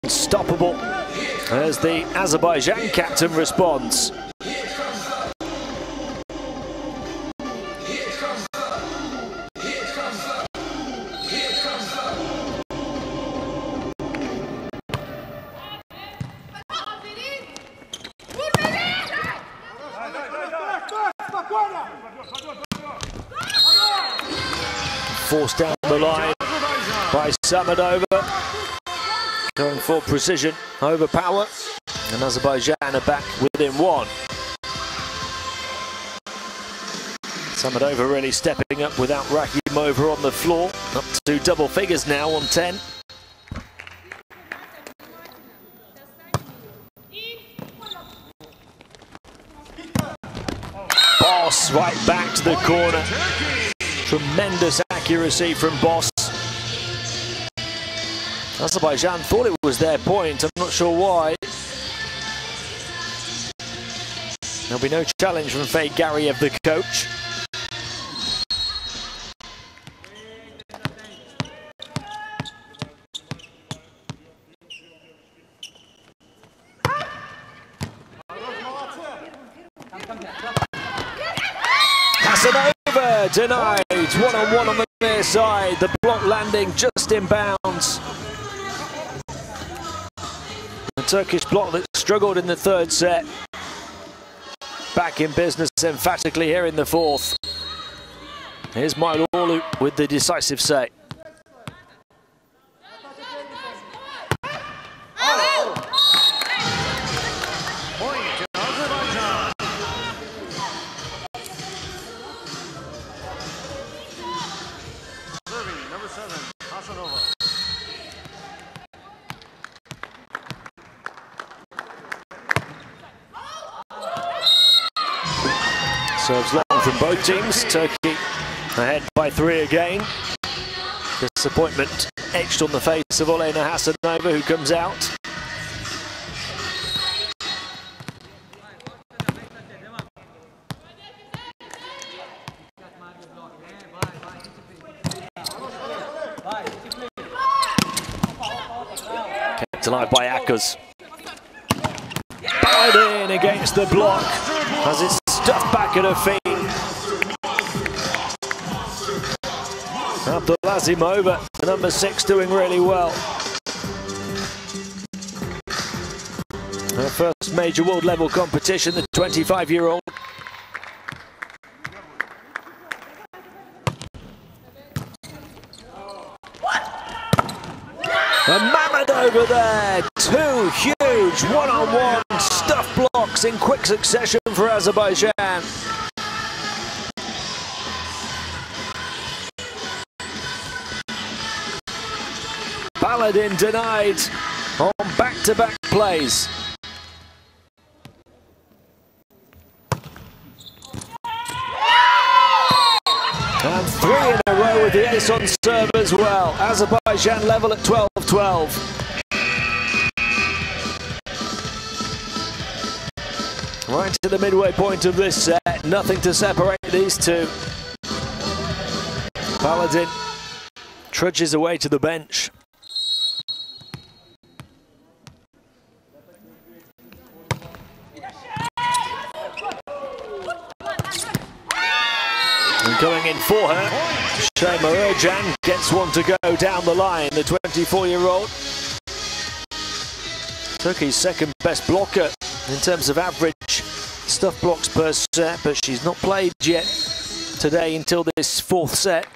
Unstoppable as the Azerbaijan captain responds. Forced down the line by Mammadova, going for precision over power, and Azerbaijan are back within 1. Mammadova really stepping up without Rakhimova on the floor, up to double figures now on 10. Boss right back to the corner. Tremendous accuracy from Boss. Azerbaijan thought it was their point, I'm not sure why. There'll be no challenge from Faye Gariev, the coach. Casanova denied, one-on-one on the near side, the block landing just in bounds. The Turkish block that struggled in the third set. Back back in business emphatically here in the fourth. Here's Mailoğlu with the decisive set. Serves long from both teams. Turkey ahead by 3 again. Disappointment etched on the face of Olena Hasanova, who comes out. Kept alive by Akuz. Balled in against the block as it's stuffed back at her feet. Abdulazimova, number 6, doing really well. Her first major world level competition, the 25-year-old. And Mammadova there, 2 huge one-on-one stuff blocks in quick succession for Azerbaijan. Paladin denied on back-to-back plays. And 3 in a row with the ace on serve as well. Azerbaijan level at 12-12. Right to the midway point of this set, nothing to separate these two. Paladin trudges away to the bench. And coming in for her, Shema Ercan gets one to go down the line, the 24-year-old. Turkey's second best blocker in terms of average stuff blocks per set, but she's not played yet today until this 4th set.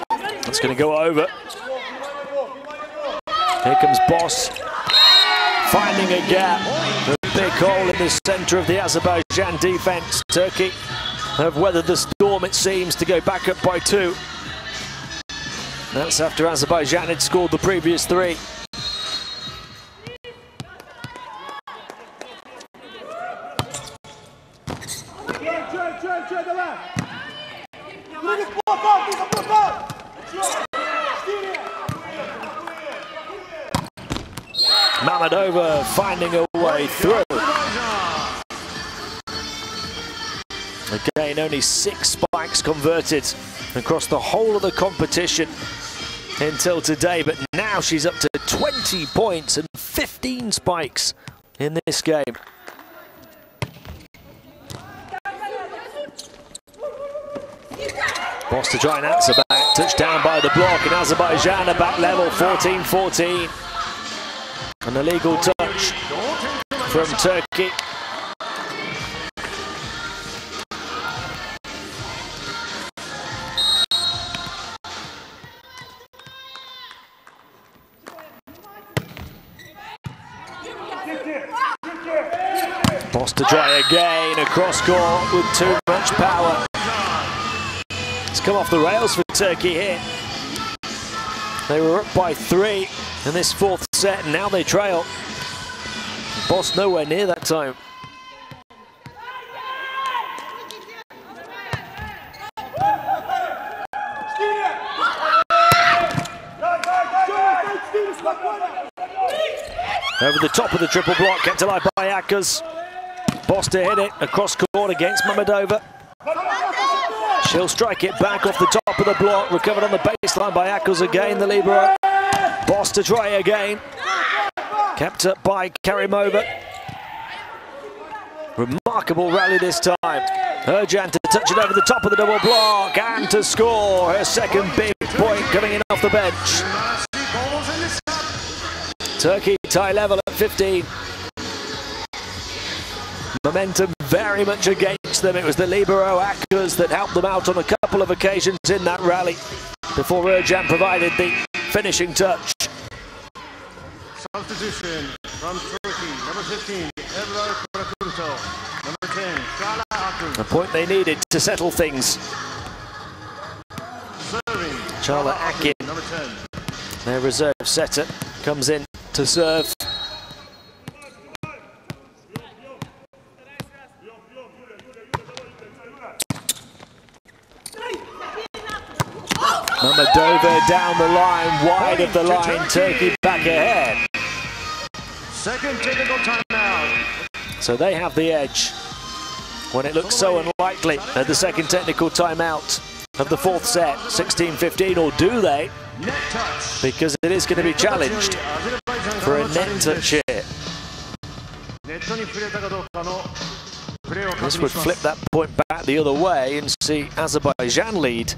That's going to go over. Here comes Boss, finding a gap. A big hole in the centre of the Azerbaijan defence. Turkey have weathered the storm, it seems, to go back up by 2. That's after Azerbaijan had scored the previous 3. Mammadova finding a way through. Again, only 6 spikes converted across the whole of the competition until today, but now she's up to 20 points and 15 spikes in this game. Boss to try and answer back, touchdown by the block, and Azerbaijan are back level, 14-14. An illegal touch from Turkey. Boss to try again, across court with too much power. It's come off the rails for Turkey here. They were up by 3 in this 4th set, and now they trail. Boss nowhere near that time. Over the top of the triple block, kept alive by Akuz. Boss to hit it across court against Mammadova. She'll strike it back off the top of the block, recovered on the baseline by Akuz again, the libero. Boss to try again. Kept up by Karimova. Remarkable rally this time. Ercan to touch it over the top of the double block and to score her second big point coming in off the bench. Turkey tie level at 15. Momentum very much against them. It was the libero Akers that helped them out on a couple of occasions in that rally before Ercan provided the finishing touch. Substitution from Turkey, number 15, Ebrar Karakurto, number 10, Çağla Akın. The point they needed to settle things. Serving, Çağla Akın, number 10. their reserve setter, comes in to serve. Mammadova down the line, wide of the line, Turkey back ahead. Second technical timeout. So they have the edge when it looks so unlikely at the second technical timeout of the fourth set, 16-15, or do they? Net touch. Because it is going to be challenged for a net touch here. This would flip that point back the other way and see Azerbaijan lead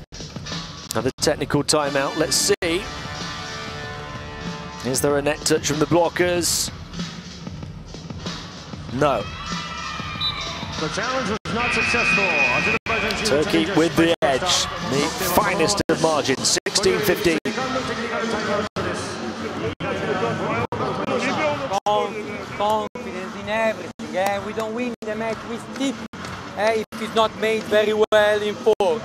at the technical timeout. Let's see. Is there a net touch from the blockers? No. The challenge was not successful. Turkey with the edge, the finest of margins, 16-15. Confidence in everything. We don't win the match with tip if it's not made very well in four.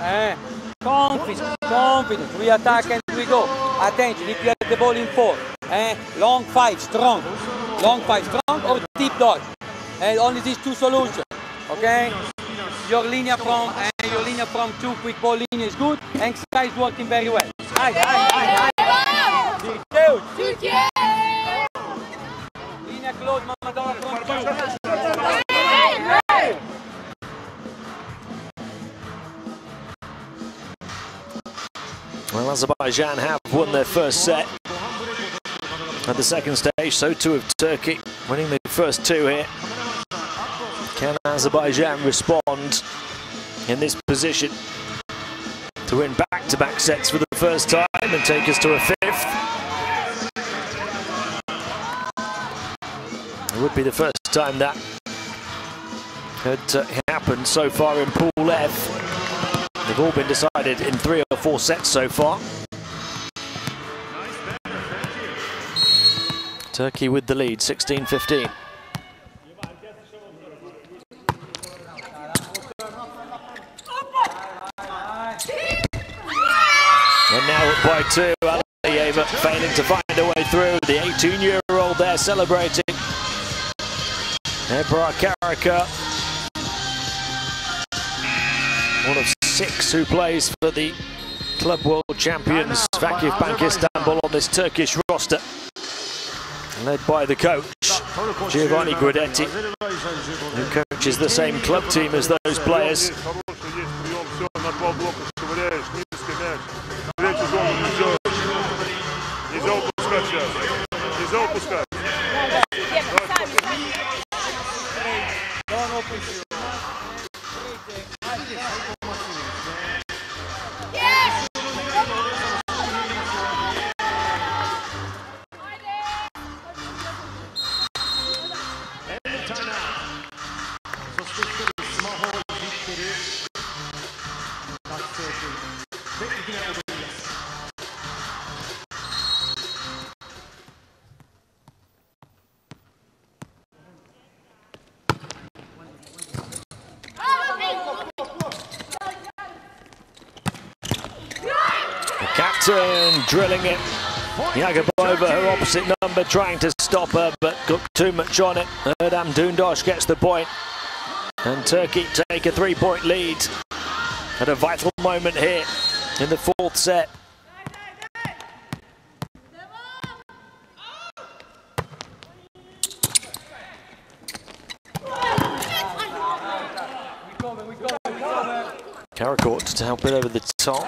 Confidence. We attack and we go. Attention, if you have the ball in four. Long five, strong. Long five, strong or deep dodge. Only these two solutions. Okay? Your linear from two quick ball linear is good. And Sky is working very well. Linear close, Mammadova from two. Well, Azerbaijan have won their first set at the second stage, so too have Turkey, winning the first two here. Can Azerbaijan respond in this position to win back-to-back sets for the first time and take us to a fifth? It would be the first time that had happened so far in Pool F. They've all been decided in 3 or 4 sets so far. Turkey with the lead, 16-15. And now up by 2, Aliyeva failing to find a way through. The 18-year-old there celebrating. Ebrar Karaka, one of 6 who plays for the Club World Champions Vakif Bank Istanbul on this Turkish roster. Led by the coach, Giovanni Guidetti, who coaches the same club team as those players. Captain drilling it. Yagabova, her opposite number, trying to stop her, but got too much on it. Erdem Dundosh gets the point. And Turkey take a 3-point lead at a vital moment here in the fourth set. Karakort to help it over the top.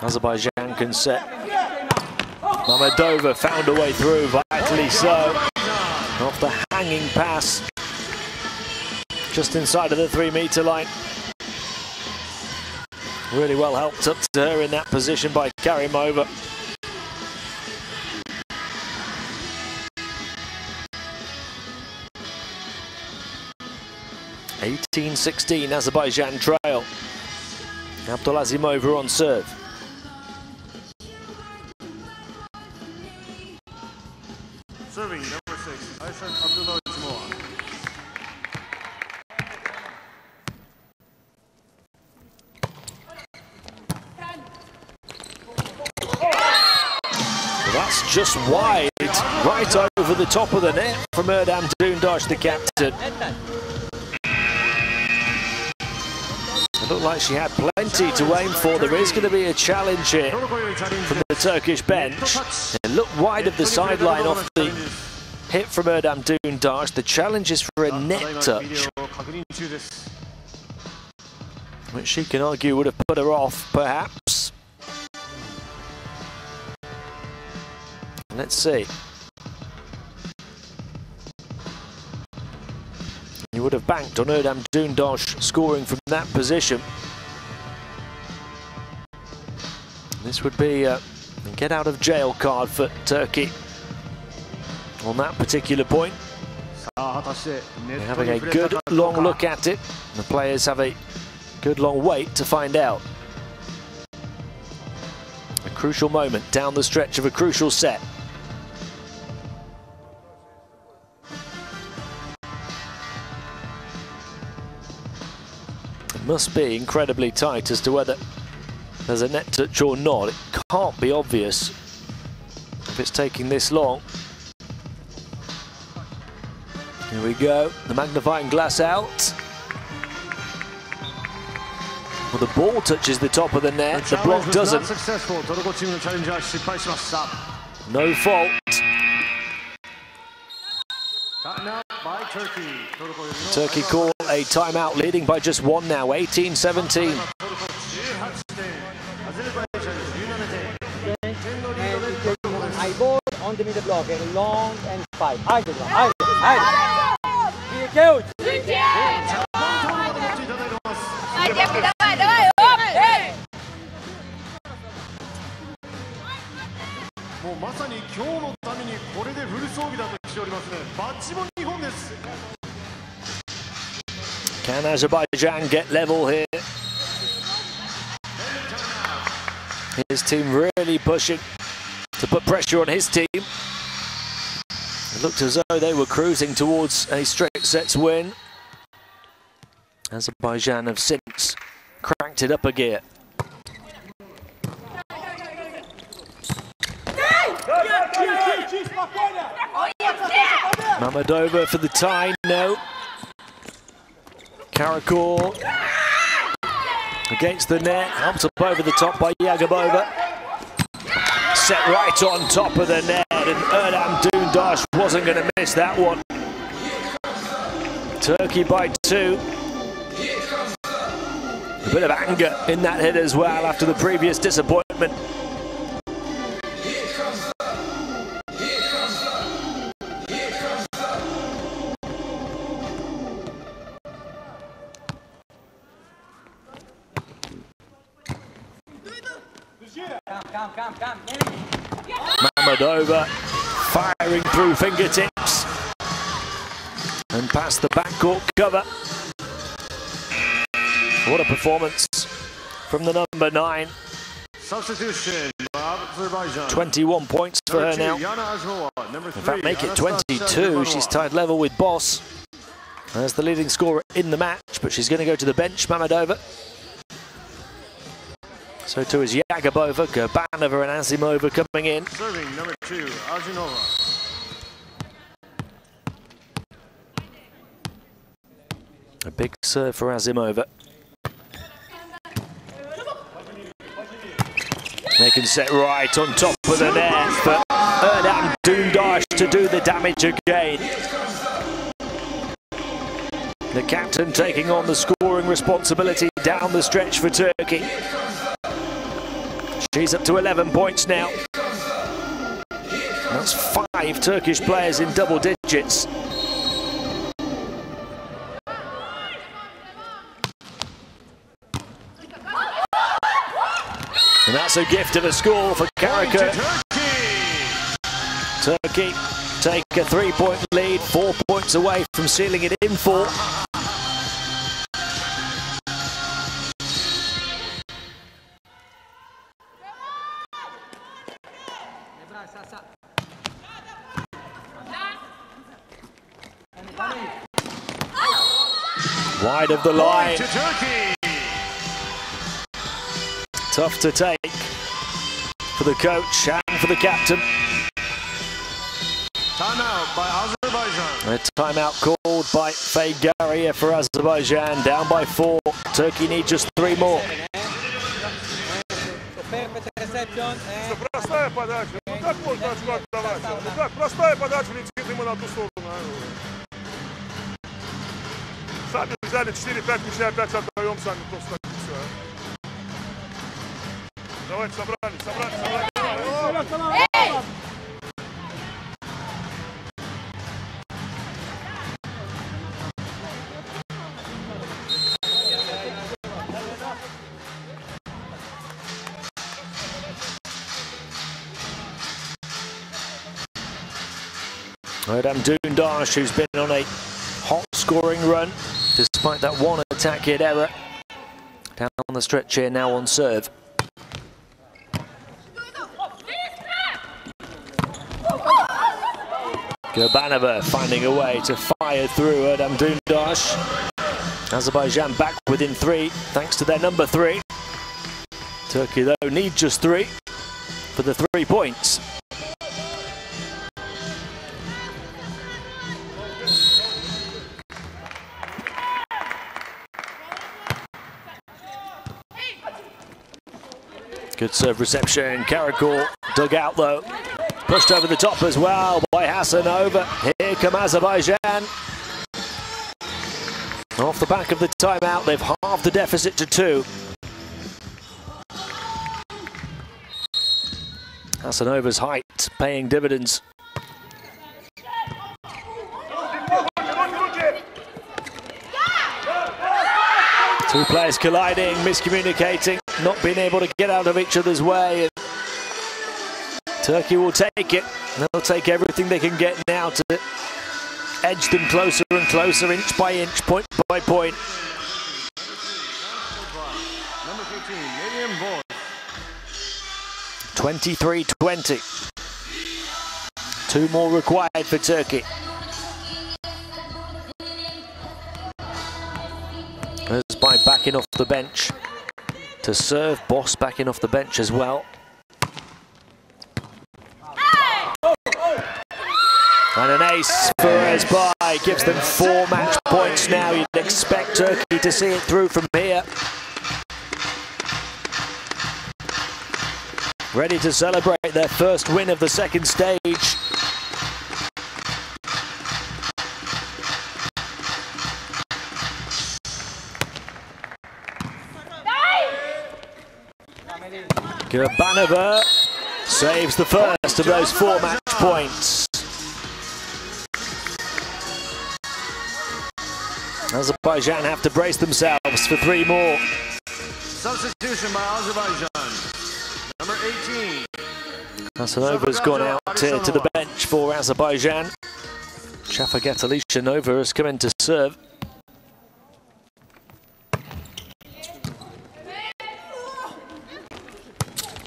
Azerbaijan can set. Mammadova found a way through, vitally so. Off the hanging pass. Just inside of the 3-meter line. Really well helped up to her in that position by Karimova. 18-16, Azerbaijan trail. Abdulazimova on serve. Serving number 6, Abdulazimova. That's just wide, right over the top of the net from Erdem Dundash, the captain. It looked like she had plenty to aim for. There is going to be a challenge here from the Turkish bench. It looked wide of the sideline off the hit from Erdem Dundash. The challenge is for a net touch, which she can argue would have put her off, perhaps. Let's see. He would have banked on Erdem Dundash scoring from that position. This would be a get out of jail card for Turkey on that particular point. They're having a good long look at it. The players have a good long wait to find out. A crucial moment down the stretch of a crucial set. Must be incredibly tight as to whether there's a net touch or not. It can't be obvious if it's taking this long. Here we go, the magnifying glass out. Well, the ball touches the top of the net, the block doesn't. No fault. Turkey call a timeout, leading by just one now, 18-17. I ball on the middle block, and long and spike. Can Azerbaijan get level here? His team really pushing to put pressure on his team. It looked as though they were cruising towards a straight sets win. Azerbaijan have since cranked it up a gear. Mammadova for the tie, no. Karakor against the net, helped up over the top by Yagabova. Set right on top of the net, and Erdem Dundash wasn't going to miss that one. Turkey by 2. A bit of anger in that hit as well after the previous disappointment. Mammadova firing through fingertips and past the backcourt cover. What a performance from the number 9. Substitution, 21 points for her now. In fact, make it 22. She's tied level with Boss as the leading scorer in the match, but she's going to go to the bench, Mammadova. So too is Yagabova, Gurbanova and Azimova coming in. Serving number 2, Azimova. A big serve for Azimova. They can set right on top of the net for Erdem Dundash to do the damage again. The captain taking on the scoring responsibility down the stretch for Turkey. She's up to 11 points now. That's 5 Turkish players in double digits. And that's a gift of a score for Karakor. Turkey take a 3-point lead, 4 points away from sealing it in 4. Wide of the line. To Turkey. Tough to take for the coach and for the captain. Timeout by Azerbaijan. A timeout called by Fegaria for Azerbaijan, down by 4. Turkey need just 3 more. Простая подача. Ну как можно очко отдавать? Ну как? Простая подача летит ему на ту сторону. Сами взяли 4-5 мячей, опять отдаем сами просто. Давайте, собрали. Adam Dundash, who's been on a hot scoring run, despite that one attack-hit error. Down on the stretch here now on serve. Gurbanova finding a way to fire through Adam Dundash. Azerbaijan back within 3, thanks to their number 3. Turkey, though, need just 3 for the 3 points. Good serve reception. Karakol dug out though. Pushed over the top as well by Hasanova. Here come Azerbaijan. Off the back of the timeout, they've halved the deficit to 2. Hasanova's height paying dividends. Two players colliding, miscommunicating, not being able to get out of each other's way. Turkey will take it. They'll take everything they can get now to edge them closer and closer, inch by inch, point by point. Number 15, Medium Boy. 23-20. 2 more required for Turkey. By backing off the bench to serve. Boss backing off the bench as well. And an ace for Azerbaiján gives them 4 match points now. You'd expect Turkey to see it through from here. Ready to celebrate their first win of the second stage. Gurbanova saves the first of those 4 match points. Azerbaijan have to brace themselves for 3 more. Substitution by Azerbaijan. Number 18. Hasanova's gone out here to the bench for Azerbaijan. Shafagat Alishanova has come in to serve.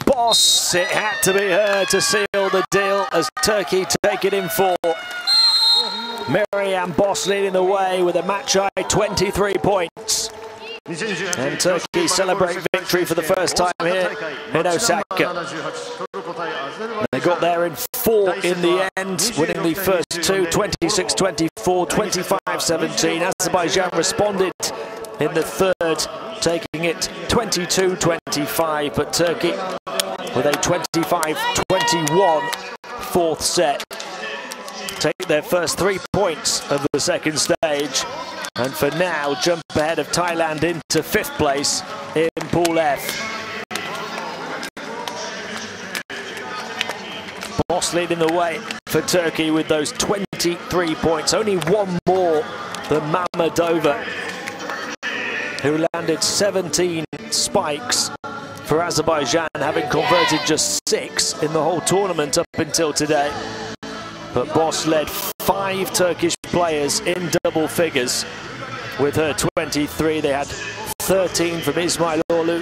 Boss, it had to be her to seal the deal as Turkey take it in 4. Miriam Boss leading the way with a match-high 23 points. And Turkey celebrate victory for the first time here in Osaka. They got there in 4 in the end, winning the first 2, 26-24, 25-17. Azerbaijan responded in the 3rd, taking it 22-25, but Turkey with a 25-21 4th set. Take their first 3 points of the second stage, and for now jump ahead of Thailand into 5th place in Pool F. Boss leading the way for Turkey with those 23 points, only 1 more than Mammadova, who landed 17 spikes for Azerbaijan, having converted just 6 in the whole tournament up until today. But Boss led 5 Turkish players in double figures with her 23. They had 13 from Ismailoğlu,